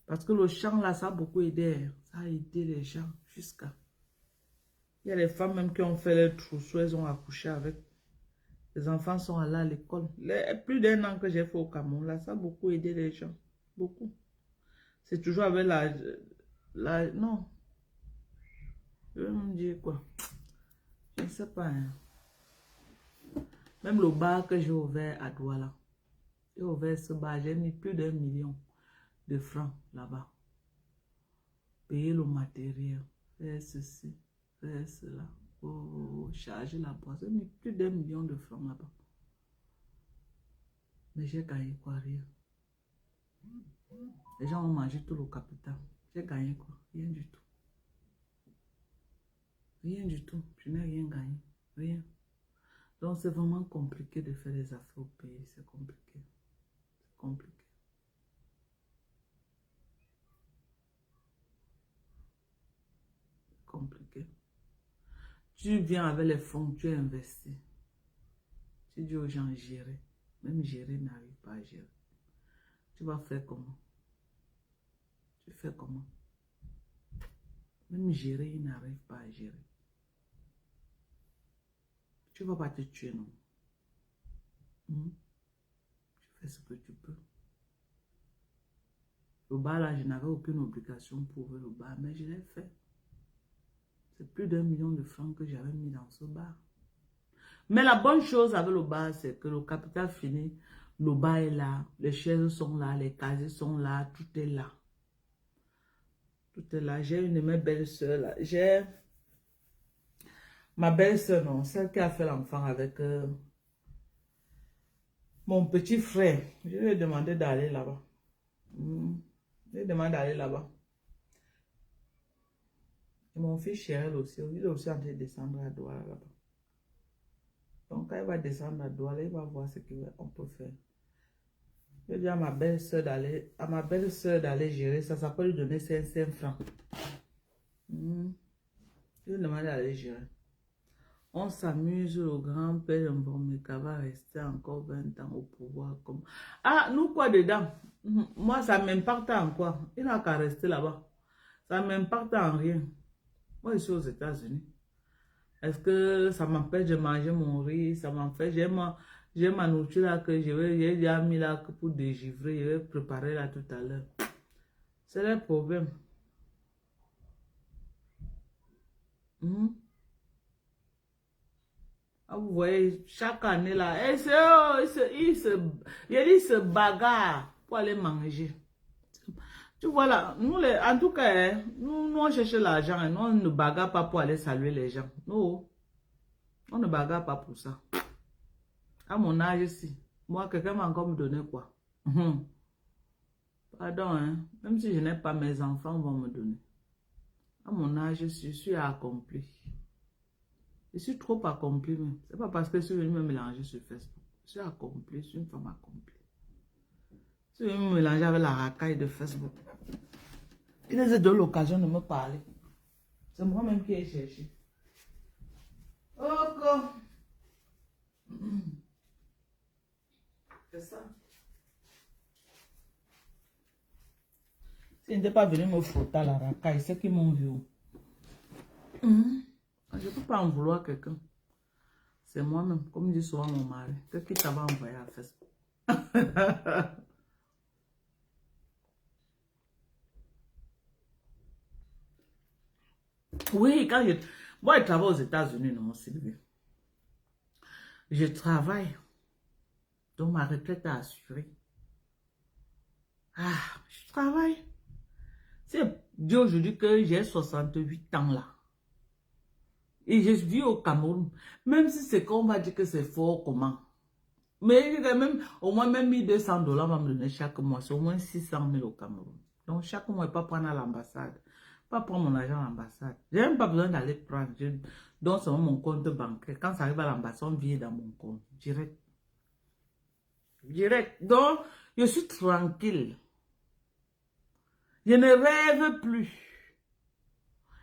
Parce que le champ là, ça a beaucoup aidé. Ça a aidé les gens jusqu'à. Il y a des femmes même qui ont fait les trousseaux, elles ont accouché avec. Les enfants sont allés à l'école. Plus d'un an que j'ai fait au Cameroun, là, ça a beaucoup aidé les gens. Beaucoup. C'est toujours avec non. Je vais me dire quoi. Je ne sais pas. Hein. Même le bar que j'ai ouvert à Douala. J'ai ouvert ce bar, j'ai mis plus d'1 million de francs là-bas. Payer le matériel. Faire ceci. Faire cela. Oh, charger la boîte. J'ai mis plus d'1 million de francs là-bas. Mais j'ai gagné quoi? Rien. Les gens ont mangé tout le capital. J'ai gagné quoi? Rien du tout. Rien du tout. Je n'ai rien gagné. Rien. Donc, c'est vraiment compliqué de faire des affaires au pays. C'est compliqué. C'est compliqué. C'est compliqué. Tu viens avec les fonds, tu investis. Tu dis aux gens gérer. Même gérer n'arrive pas à gérer. Tu vas faire comment? Tu fais comment? Même gérer, il n'arrive pas à gérer. Tu ne vas pas te tuer, non? Tu fais ce que tu peux. Le bar, là, je n'avais aucune obligation pour ouvrir le bar, mais je l'ai fait. C'est plus d'1 million de francs que j'avais mis dans ce bar. Mais la bonne chose avec le bar, c'est que le capital fini, le bar est là, les chaises sont là, les casiers sont là, tout est là. Tout est là. J'ai une de mes belles-sœurs là. J'ai ma belle-sœur, non, celle qui a fait l'enfant avec mon petit frère. Je lui ai demandé d'aller là-bas. Je lui ai demandé d'aller là-bas. Et mon fils Cheryl aussi, il est aussi en train de descendre à Douala là-bas. Donc, quand il va descendre à Douala, il va voir ce qu'on peut faire. Je dis à ma belle-sœur d'aller gérer ça. Ça peut lui donner 500 francs. Je lui demande d'aller gérer. On s'amuse, le grand-père Mbomeka va rester encore 20 ans au pouvoir. Comme... Ah, nous quoi dedans? Moi, ça m'impacte en quoi? Il n'a qu'à rester là-bas. Ça m'impacte en rien. Moi, je suis aux États-Unis. Est-ce que ça m'empêche de manger mon riz? Ça m'empêche. J'ai ma nourriture là que j'ai déjà mis là pour dégivrer. Je vais préparer là tout à l'heure. C'est le problème. Ah, vous voyez, chaque année là, il se bagarre pour aller manger. Tu vois là, nous en tout cas, nous on cherche l'argent et nous on ne bagarre pas pour aller saluer les gens. Non, on ne bagarre pas pour ça. À mon âge ici, moi quelqu'un va encore me donner quoi? Pardon, hein? Même si je n'ai pas, mes enfants vont me donner. À mon âge, je suis accompli. Je suis trop accompli même. C'est pas parce que je suis venue me mélanger sur Facebook. Je suis accompli, je suis une femme accomplie. Je suis venue me mélanger avec la racaille de Facebook. Il les a donné l'occasion de me parler. C'est moi-même qui ai cherché. Oh, c'est ça. Si je n'étais pas venu me frotter à la racaille, c'est qu'ils m'ont vu. Je ne peux pas en vouloir quelqu'un. C'est moi-même, comme dit souvent mon mari. Qu'est-ce qui t'avait envoyé à Facebook? Oui, moi, je travaille aux États-Unis, non, Sylvie. Je travaille. Donc, ma retraite est assurée. Ah, je travaille. C'est dit aujourd'hui que j'ai 68 ans là. Et je vis au Cameroun. Même si c'est qu'on va dire que c'est fort, comment? Mais même, au moins même 1 200 $ va me donner chaque mois. C'est au moins 600 000 au Cameroun. Donc chaque mois, je ne vais pas prendre à l'ambassade. Pas prendre mon argent à l'ambassade. Je n'ai même pas besoin d'aller prendre. Donc c'est mon compte bancaire. Quand ça arrive à l'ambassade, on vient dans mon compte. Direct. Direct. Donc, je suis tranquille. Je ne rêve plus.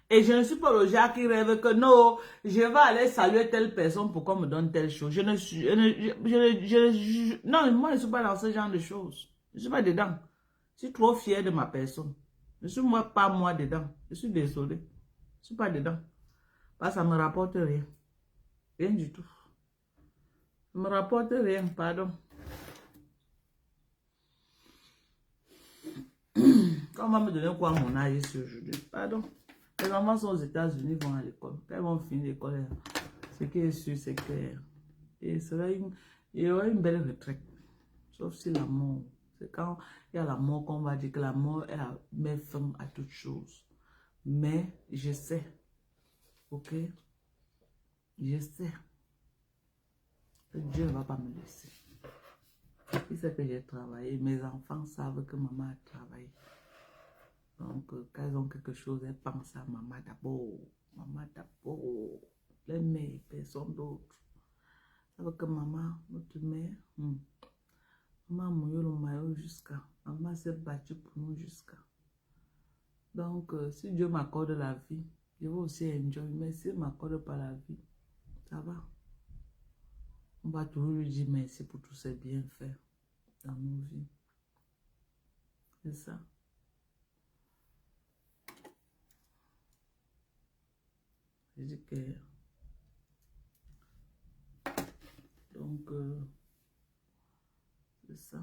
Et je ne suis pas le genre qui rêve que non, je vais aller saluer telle personne pour qu'on me donne telle chose. Non, moi je ne suis pas dans ce genre de choses. Je ne suis pas dedans. Je suis trop fière de ma personne. Je ne suis pas moi dedans. Je suis désolée. Je ne suis pas dedans. Parce que ça ne me rapporte rien. Rien du tout. Ça ne me rapporte rien, pardon. Quand on va me donner quoi à mon âge ici aujourd'hui? Pardon. Les enfants sont aux États-Unis, vont à l'école. Quand ils vont finir l'école, ce qui est sûr, c'est clair. Et il y aura une belle retraite. Sauf si la mort. C'est quand il y a la mort qu'on va dire que la mort met fin à toute chose. Mais je sais. Ok? Je sais que Dieu ne va pas me laisser. Il sait que j'ai travaillé. Mes enfants savent que maman a travaillé. Donc, quand ils ont quelque chose, elles pensent à maman d'abord. Maman d'abord. Les mères, personne d'autre. Ça veut que maman, notre mère, maman a mouillé le maillot jusqu'à. Maman s'est battue pour nous jusqu'à. Donc, si Dieu m'accorde la vie, je vais aussi enjoy. Mais s'il ne m'accorde pas la vie, ça va. On va toujours lui dire merci pour tous ces bienfaits dans nos vies. C'est ça. Je dis que... Donc, c'est ça.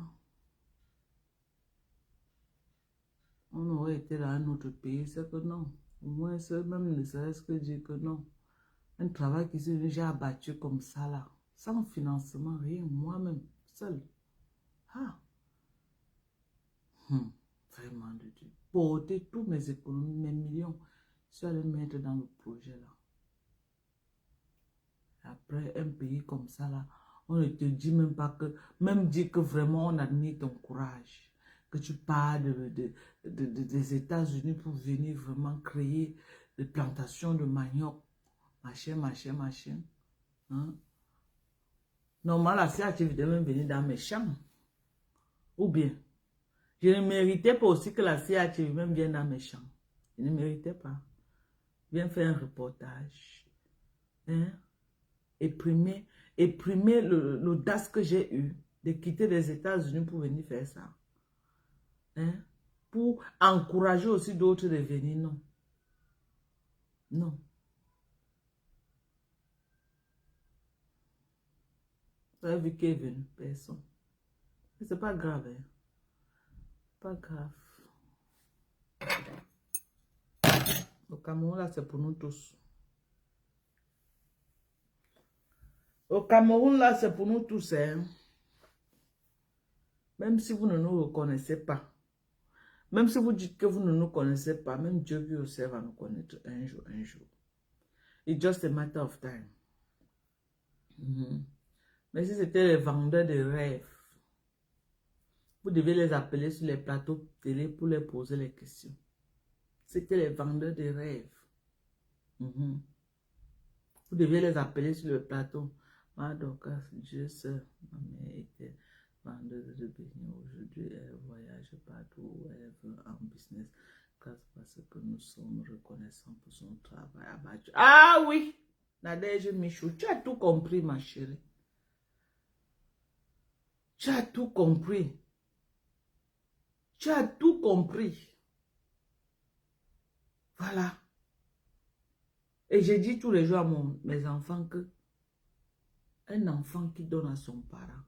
On aurait été dans un autre pays, c'est que non. Au moins, même ne serait-ce que dire que non. Un travail qui s'est déjà abattu comme ça, là. Sans financement, rien. Moi-même, seul. Ah. Vraiment de Dieu. Porter tous mes économies, mes millions, je suis allé mettre dans le projet, là. Après, un pays comme ça, là, on ne te dit même pas que... Même dire que vraiment, on admire ton courage. Que tu pars des États-Unis pour venir vraiment créer des plantations de manioc. Machin. Hein? Normalement, la CH devait même venir dans mes champs. Ou bien, je ne méritais pas aussi que la CH même vienne dans mes champs. Je ne méritais pas. Viens faire un reportage. Hein? Éprimer l'audace que j'ai eue de quitter les États-Unis pour venir faire ça. Hein? Pour encourager aussi d'autres de venir, non. Non. Vous avez vu qui est venu? Personne. Mais c'est pas grave. Hein? Pas grave. Au Cameroun, là, c'est pour nous tous. Au Cameroun, là, c'est pour nous tous. Hein? Même si vous ne nous reconnaissez pas. Même si vous dites que vous ne nous connaissez pas, même Dieu lui aussi va nous connaître un jour. It's just a matter of time. Mais si c'était les vendeurs de rêves, vous devez les appeler sur les plateaux télé pour leur poser les questions. C'était les vendeurs de rêves. Vous devez les appeler sur le plateau. Ah, donc, Dieu seul, ma mère était vendeuse de beignets. Aujourd'hui, elle voyage partout, elle veut en business. Parce que nous sommes reconnaissants pour son travail abattu. Ah oui! Nadège Michou, tu as tout compris, ma chérie. Tu as tout compris. Tu as tout compris. Voilà. Et je dis tous les jours à mes enfants que un enfant qui donne à son parent,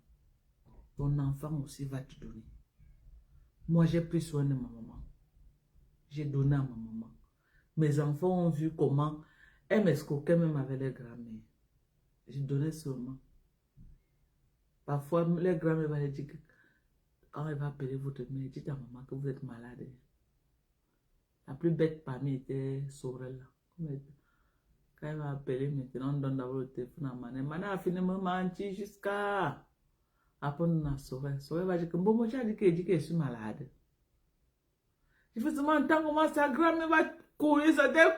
ton enfant aussi va te donner. Moi, j'ai pris soin de ma maman. J'ai donné à ma maman. Mes enfants ont vu comment elle m'escroquait même avec les grands-mères. Je donnais seulement. Parfois, les grands-mères vont dire que quand elle va appeler votre mère, dites à maman que vous êtes malade. La plus bête parmi était Sorel. Quand elle va appeler maintenant, on donne d'abord le téléphone à Mané. Mané a fini de me mentir jusqu'à... Après, on a Sorel. Sorel va dire que bon, moi, j'ai dit que je suis malade. Il faut seulement entendre comment sa grand-mère va courir, ça dit... Elle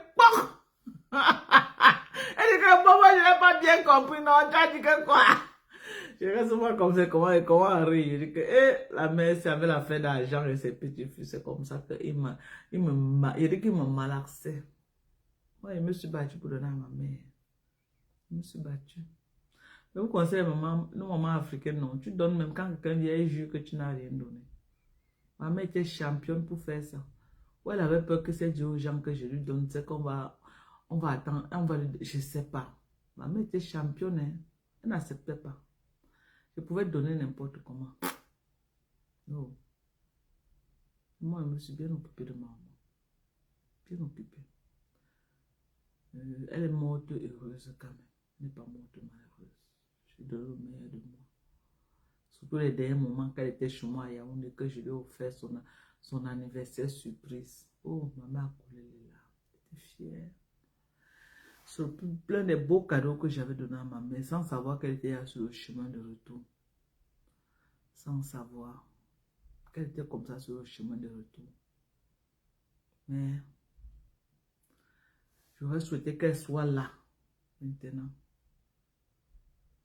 dit que bon, moi, je n'ai pas bien compris, non, tu as dit que quoi? Je reste souvent comme ça, comment rire. Je dis que la mère, si elle avait la fin d'argent et ses petits fils, c'est comme ça qu'il dit qu'il m'a malaxé. Moi, je me suis battue pour donner à ma mère. Je me suis battue. Mais vous conseillez, maman, nous, maman africaine, non. Tu donnes même quand quelqu'un vient et jure que tu n'as rien donné. Ma mère était championne pour faire ça. Ou elle avait peur que c'est dit aux gens que je lui donne, c'est qu'on va, on va attendre, je ne sais pas. Ma mère était championne, hein. Elle n'acceptait pas. Je pouvais donner n'importe comment. Non. Moi, je me suis bien occupée de ma maman. Bien occupée. Elle est morte heureuse quand même. Elle n'est pas morte malheureuse. Je donne le meilleur de moi. Surtout les derniers moments qu'elle était chez moi à Yaoundé, que je lui ai offert son anniversaire surprise. Oh, maman a coulé les larmes. J'étais fière. Sur plein de beaux cadeaux que j'avais donnés à ma mère, sans savoir qu'elle était sur le chemin de retour. Sans savoir qu'elle était comme ça sur le chemin de retour. Mais J'aurais souhaité qu'elle soit là, maintenant.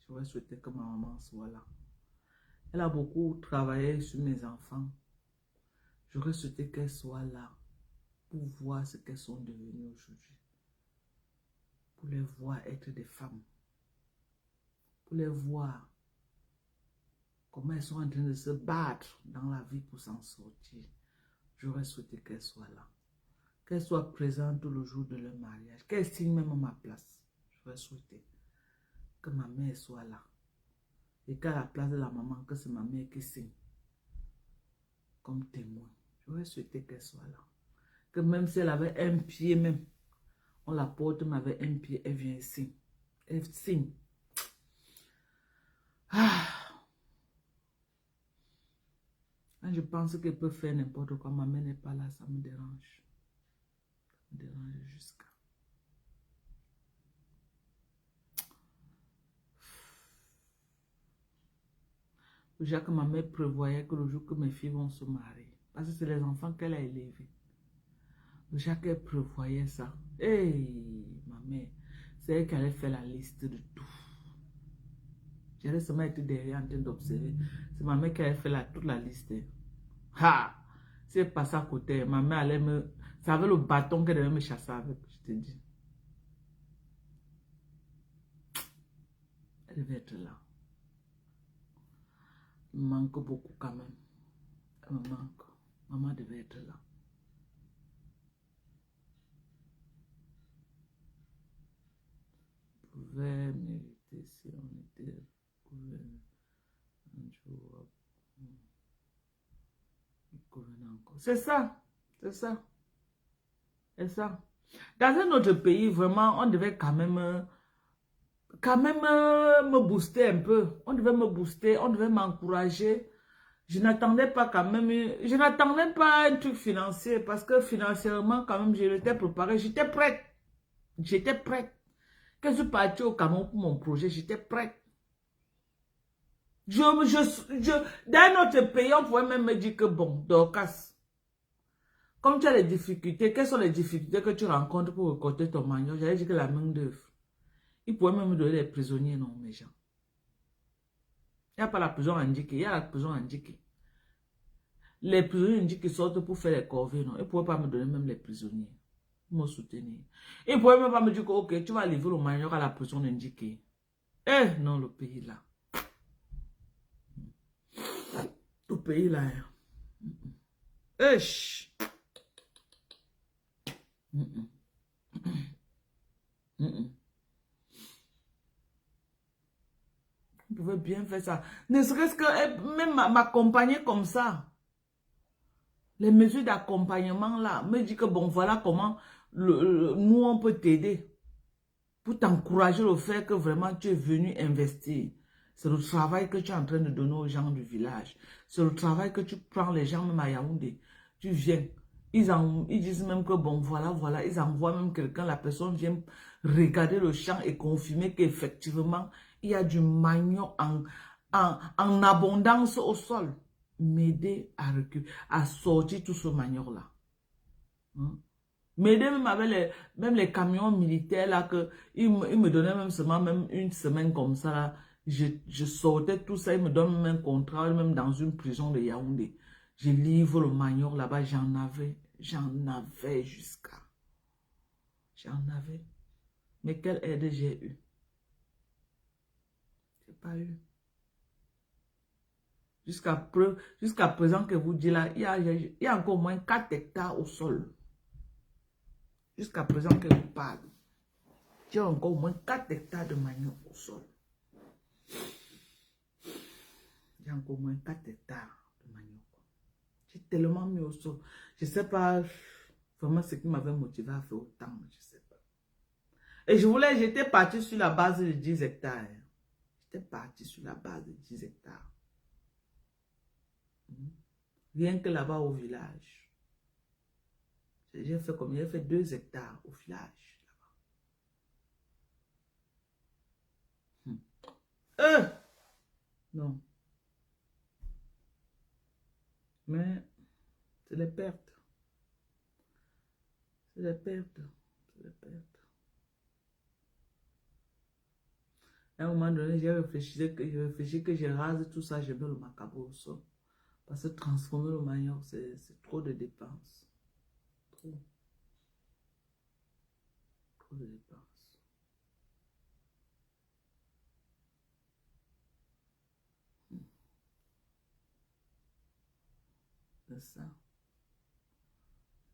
J'aurais souhaité que ma maman soit là. Elle a beaucoup travaillé sur mes enfants. J'aurais souhaité qu'elle soit là pour voir ce qu'elles sont devenues aujourd'hui. Pour les voir être des femmes. Pour les voir comment elles sont en train de se battre dans la vie pour s'en sortir. J'aurais souhaité qu'elle soit là. Qu'elle soit présente le jour de leur mariage. Qu'elle signe même à ma place. J'aurais souhaité que ma mère soit là. Et qu'à la place de la maman, que c'est ma mère qui signe comme témoin. J'aurais souhaité qu'elle soit là. Que même si elle avait un pied même, on la porte, mais avec un pied, elle vient ici. Elle signe. Ah. Quand je pense qu'elle peut faire n'importe quoi, ma mère n'est pas là, ça me dérange. Ça me dérange jusqu'à. Déjà que ma mère prévoyait que le jour que mes filles vont se marier, parce que c'est les enfants qu'elle a élevés. Déjà qu'elle prévoyait ça. Hey, ma mère, c'est elle qui allait faire la liste de tout. J'allais seulement être derrière en train d'observer. C'est ma mère qui allait faire toute la liste. Ha! Si elle passait à côté, ma mère allait me... Ça avait le bâton qu'elle devait me chasser avec, je te dis. Elle devait être là. Elle me manque beaucoup quand même. Elle me manque. Maman devait être là. On pouvait mériter si on était... un jour... C'est ça. C'est ça. C'est ça. Dans un autre pays, vraiment, on devait quand même me booster un peu. On devait me booster, on devait m'encourager. Je n'attendais pas quand même, je n'attendais pas un truc financier parce que financièrement, quand même, je l'étais préparée. J'étais prête. J'étais prête. Quand je suis partie au Cameroun pour mon projet, j'étais prête. Dans notre pays, on pouvait même me dire que bon, Dorcas, comme tu as les difficultés, quelles sont les difficultés que tu rencontres pour récolter ton manioc? J'allais dire que la main d'œuvre. Ils pouvaient même me donner les prisonniers, non, mes gens. Il n'y a pas la prison indiquée, il y a la prison indiquée. Les prisonniers indiqués sortent pour faire les corvées, non. Ils ne pouvaient pas me donner même les prisonniers. Pour me soutenir. Ils ne pouvaient même pas me dire que, ok, tu vas livrer le manioc à la prison indiquée. Eh, non, le pays là. Le pays là. Eh, On pouvait bien faire ça. Ne serait-ce que même m'accompagner comme ça. Les mesures d'accompagnement là, me dit que bon, voilà comment nous on peut t'aider. Pour t'encourager le fait que vraiment tu es venu investir. C'est le travail que tu es en train de donner aux gens du village. C'est le travail que tu prends les gens même à Yaoundé. Tu viens. Ils disent même que bon, voilà. Ils envoient même quelqu'un, la personne vient regarder le champ et confirmer qu'effectivement, il y a du manioc en abondance au sol. M'aider à sortir tout ce manioc-là. Hein? M'aider même avec les camions militaires là, ils me donnaient même seulement même une semaine comme ça là. Je sortais tout ça, ils me donnent même un contrat, même dans une prison de Yaoundé. Je livre le manioc là-bas, j'en avais jusqu'à. J'en avais. Mais quelle aide j'ai eu? J'ai pas eu. Jusqu'à présent que vous dites là, il y a encore au moins 4 hectares au sol. Jusqu'à présent que je parle. J'ai encore au moins 4 hectares de manioc au sol. J'ai encore au moins 4 hectares de manioc. J'ai tellement mis au sol. Je ne sais pas vraiment ce qui m'avait motivé à faire autant. Je ne sais pas. Et j'étais parti sur la base de 10 hectares. J'étais parti sur la base de 10 hectares. Rien que là-bas au village. J'ai fait combien? J'ai fait 2 hectares au village. Non. Mais c'est les pertes. C'est les pertes. C'est les pertes. À un moment donné, j'ai réfléchi que je rase tout ça, je mets le macabre au sol. Parce que transformer le manioc, c'est trop de dépenses. Trop. Trop de dépenses. C'est ça.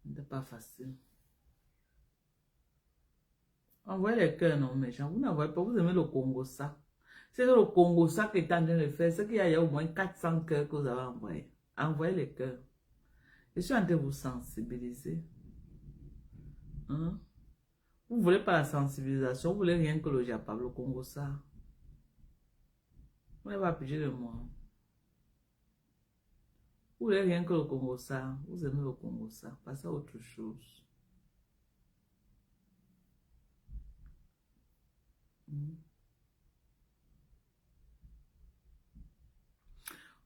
Ce n'est pas facile. Envoyez les cœurs, non, méchants. Vous n'envoyez pas, vous aimez le Congo ça. C'est le Congo ça qui est en train de faire. C'est qu'il y a au moins 400 cœurs que vous avez envoyés. Envoyez les cœurs. Je suis en train de vous sensibiliser. Hein? Vous ne voulez pas la sensibilisation, vous voulez rien que le Japon, le Congo ça. Vous n'avez pas pigé de moi. Vous voulez rien que le Congo ça. Vous aimez le Congo ça. Passez à autre chose.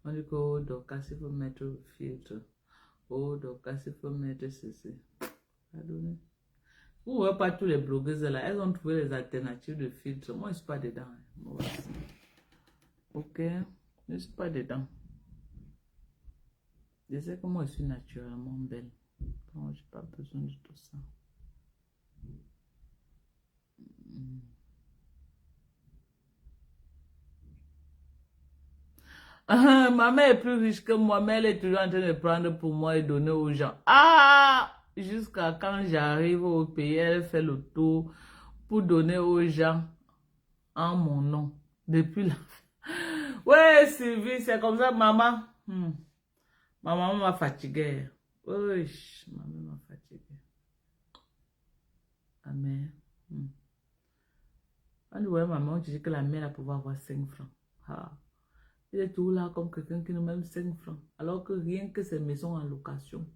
On dit que oh, donc, il faut mettre le filtre. Oh, donc, il faut mettre ceci. Pardonnez. Vous ne voyez pas tous les blogueuses là. Elles ont trouvé les alternatives de filtre. Moi, je ne suis pas dedans. Moi aussi. Ok. Je ne suis pas dedans. Je sais que moi, je suis naturellement belle. Donc, je n'ai pas besoin de tout ça. Ma mère est plus riche que moi, mais elle est toujours en train de prendre pour moi et donner aux gens. Ah! Jusqu'à quand j'arrive au pays, elle fait le tour pour donner aux gens en mon nom. Depuis là. Ouais, Sylvie, c'est comme ça, maman. Ma maman m'a fatiguée. Oui, ma maman m'a fatiguée. Ma mère. Quand ouais, maman, tu dis que la mère, elle pouvait avoir 5 francs. Ah. Il est tout là comme quelqu'un qui nous met 5 francs. Alors que rien que ces maisons en location.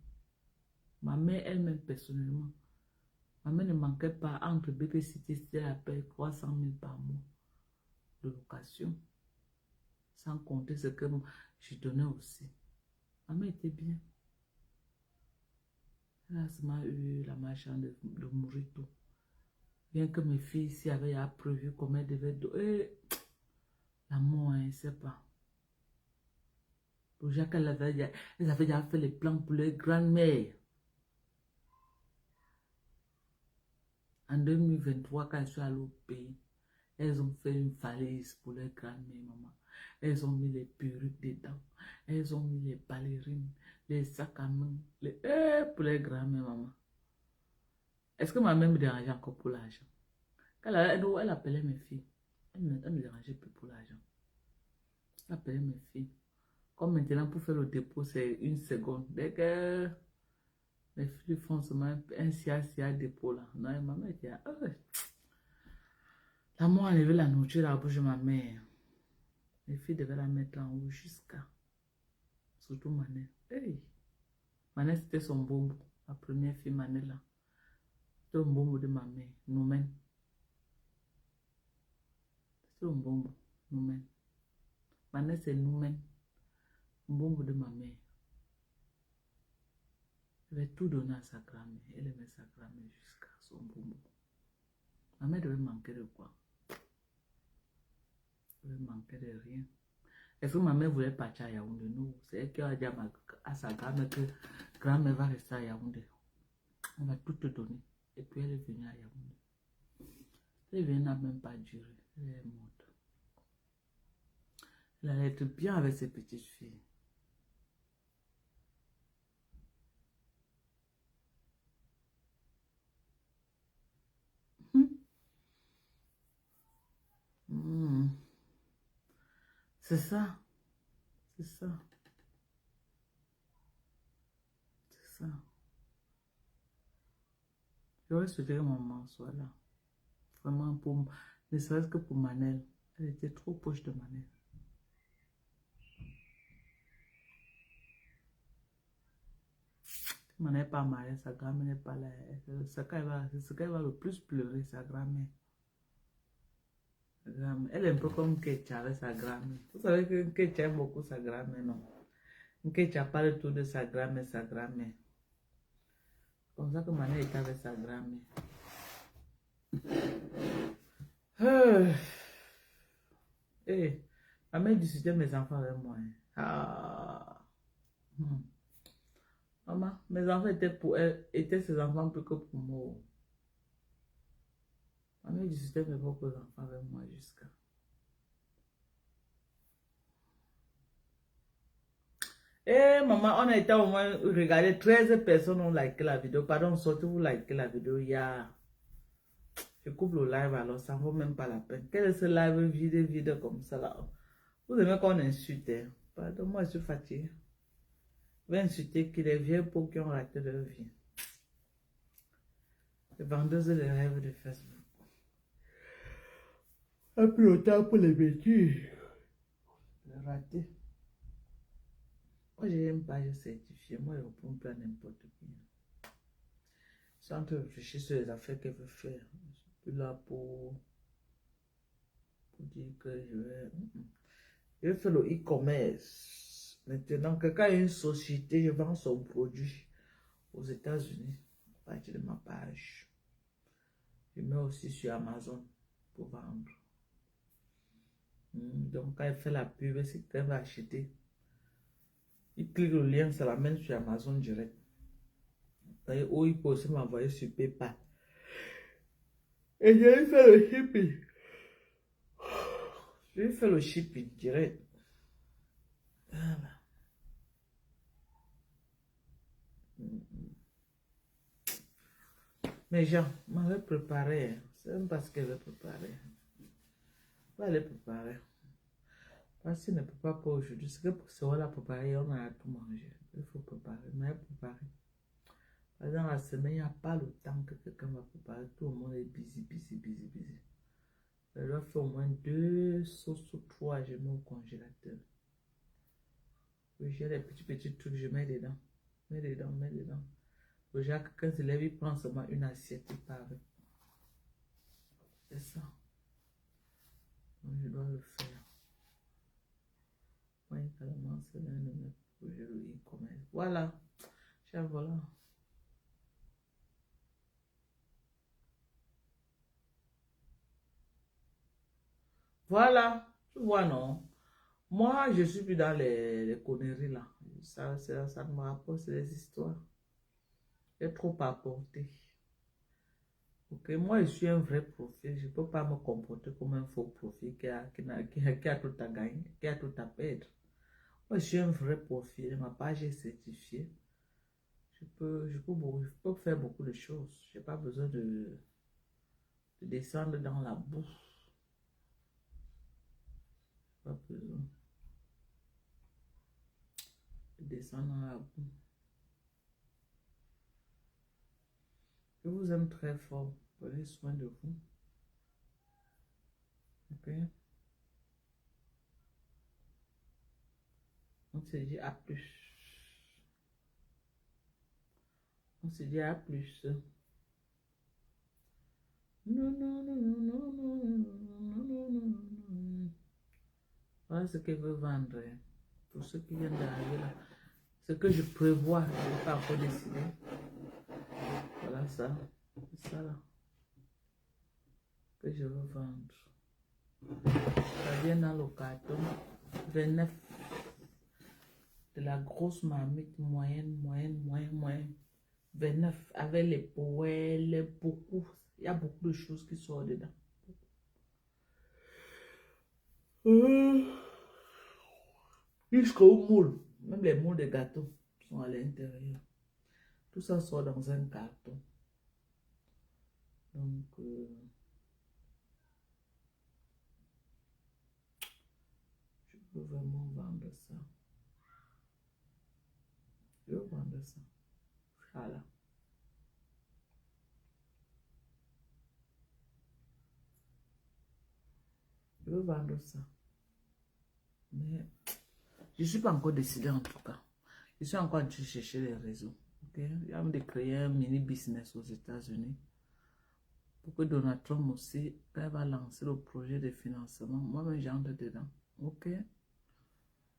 Ma mère elle-même personnellement. Ma mère ne manquait pas entre BP City, c'était la paye 300 000 par mois de location. Sans compter ce que je donnais aussi. Ma mère était bien. Elle a seulement eu la marchande de mourir tout. Bien que mes filles ici avaient prévu comment elles devaient... L'amour, hein, je ne sais pas. Pour Jacques, elles avaient déjà fait les plans pour leur grand-mère. En 2023, quand je suis allée au pays, elles ont fait une valise pour leur grand-mère, maman. Elles ont mis les perruques dedans. Elles ont mis les ballerines, les sacs à main, pour leur grand-mère, maman. Est-ce que ma mère me dérangeait encore pour l'argent? Quand elle appelait mes filles, elle me dérangeait plus pour l'argent. Elle appelait mes filles. Comme maintenant, pour faire le dépôt, c'est 1 seconde. Dès que les filles font seulement un sia dépôt là. Non, et ma mère dit, l'amour a enlevé la nourriture à la bouche de ma mère. Les filles devaient la mettre en haut jusqu'à. Surtout Manel. Hey. Manel, c'était son bombo. Ma première fille, Manel là. C'était le bombo de ma mère. Nous-mêmes. C'était le bombo. Nous-mêmes. Manel, c'est nous-mêmes. Bombo de ma mère. Elle avait tout donné à sa grand-mère. Elle aimait sa grand-mère jusqu'à son bombo. Ma mère devait manquer de quoi? Elle devait manquer de rien. Est-ce que ma mère voulait partir à Yaoundé? Non. C'est elle qui a dit à sa grand-mère que grand-mère va rester à Yaoundé. On va tout te donner. Et puis elle est venue à Yaoundé. Elle est venue, n'a même pas duré. Elle est morte. Elle allait être bien avec ses petites filles. C'est ça. C'est ça. C'est ça. J'aurais souhaité que maman soit là. Vraiment, ne serait-ce que pour Manel. Elle était trop proche de Manel. Manel n'est pas mariée, sa grand-mère n'est pas là. C'est ce qu'elle va le plus pleurer, sa grand-mère. Elle est un peu comme Ketcha avec sa grand-mère. Vous savez que Ketcha aime beaucoup sa grand-mère, non? Ketcha parle tout de sa grand-mère, sa grand-mère. Comme ça que Manel est avec sa grand-mère. Eh, ma mère discutait mes enfants avec moi. Hein. Ah. Hmm. Maman, mes enfants étaient pour elle, étaient ses enfants plus que pour moi. Ma mère discutait mes propres enfants avec moi jusqu'à. Eh, maman, on a été au moins regarder 13 personnes ont liké la vidéo. Pardon, sortez vous liker la vidéo. Il y a. Je coupe le live alors, ça ne vaut même pas la peine. Quel est ce live vide comme ça là? Vous aimez qu'on insulte? Hein? Pardon, moi je suis fatiguée. Je vais insulter qui les vieux pour qui ont raté leur vie. Les vendeuses de rêves de Facebook. Un peu le temps pour les bêtises. Les ratés. Moi, j'ai une page certifiée. Moi, je ne réponds plus à n'importe qui. Je suis en train de réfléchir sur les affaires qu'elle veut faire. Je suis plus là pour dire que je vais faire le e-commerce. Maintenant, quelqu'un a une société, je vends son produit aux États-Unis à partir de ma page. Je mets aussi sur Amazon pour vendre. Donc, quand elle fait la pub, c'est qu'elle va acheter. Il clique le lien, ça l'amène sur Amazon direct. Ou il peut aussi m'envoyer sur PayPal. Et je vais faire le shipping. Je vais faire le shipping direct. Voilà. Mais Jean m'avait préparé. C'est même parce qu'elle veut préparer. On va aller préparer. Parce qu'il ne peut pas aujourd'hui. C'est que pour ce la préparer, on a tout mangé. Il faut préparer. Mais préparer. Dans la semaine, il n'y a pas le temps que quelqu'un va préparer. Tout le monde est busy. Je dois faire au moins 2 sauces ou 3. Je mets au congélateur. J'ai les petits trucs, je mets dedans. Mets dedans. Le Jacques, quand il lève, il prend seulement une assiette, il part avec. C'est ça. Donc, je dois le faire. Moi, également, c'est l'un de mes projets de e-commerce. Voilà. Voilà. Voilà. Tu vois, non? Moi, je suis plus dans les conneries là. Ça ne me rapporte, c'est des histoires. J'ai trop à apporter. Ok, moi je suis un vrai profil. Je ne peux pas me comporter comme un faux profil qui a tout à gagner, qui a tout à perdre. Moi je suis un vrai profil. Ma page est certifiée. Je peux faire beaucoup de choses. Je n'ai pas besoin de descendre dans la boue. Pas besoin de descendre dans la boue. Je vous aime très fort. Prenez soin de vous. Ok? On se dit à plus. On se dit à plus. Voilà ce qu'elle veut vendre. Pour ceux qui viennent d'arriver là. Ce que je prévois, je n'ai pas encore décidé. Voilà ça. C'est ça là. Que je veux vendre. Ça vient dans le carton. 29. De la grosse marmite moyenne. 29. Avec les poêles, beaucoup. Il y a beaucoup de choses qui sortent dedans. Jusqu'au moule. Même les moules de gâteaux sont à l'intérieur. Tout ça sort dans un carton. Donc, je peux vraiment vendre ça. Je veux vendre ça. Voilà. Je veux vendre ça. Mais je ne suis pas encore décidé en tout cas. Je suis encore en train de chercher les réseaux. Okay? Il y a de créer un mini business aux États-Unis. Pour que Donald Trump aussi, quand il va lancer le projet de financement, moi-même j'entre dedans. Ok?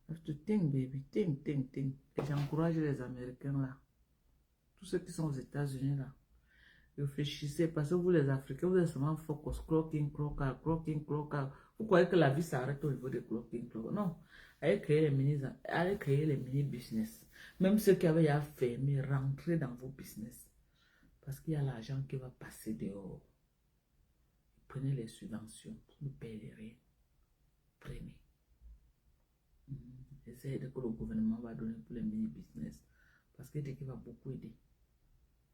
Have to think, baby. Think. Et j'encourage les Américains là. Tous ceux qui sont aux États-Unis là. Réfléchissez parce que vous les Africains, vous êtes seulement focus, clock in, clock out. Vous croyez que la vie s'arrête au niveau des clothing clubs? Non. Allez créer les mini business. Même ceux qui avaient à fermer, rentrez dans vos business. Parce qu'il y a l'argent qui va passer dehors. Prenez les subventions. Vous ne payez rien. Prenez. Essayez de que le gouvernement va donner pour les mini business. Parce qu'il dit qu'il va beaucoup aider.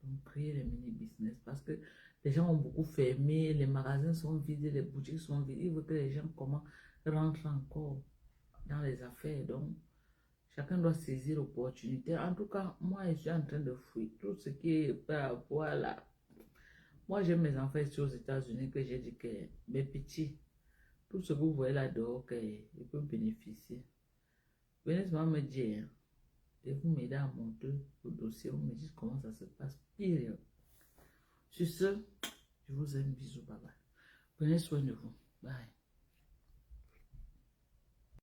Donc, créez les mini business. Parce que les gens ont beaucoup fermé. Les magasins sont vides. Les boutiques sont vides. Il veut que les gens rentrent encore dans les affaires. Donc, chacun doit saisir l'opportunité. En tout cas, moi, je suis en train de fuir tout ce qui est par rapport à la... Moi, j'ai mes enfants ici aux États-Unis que j'ai dit que mes petits, tout ce que vous voyez là dehors, qu'ils peuvent bénéficier. Venez seulement me dire, et vous m'aidez à monter le dossier, vous me dites comment ça se passe. Pire. Sur ce, je vous aime, bisous, bye bye. Prenez soin de vous. Bye.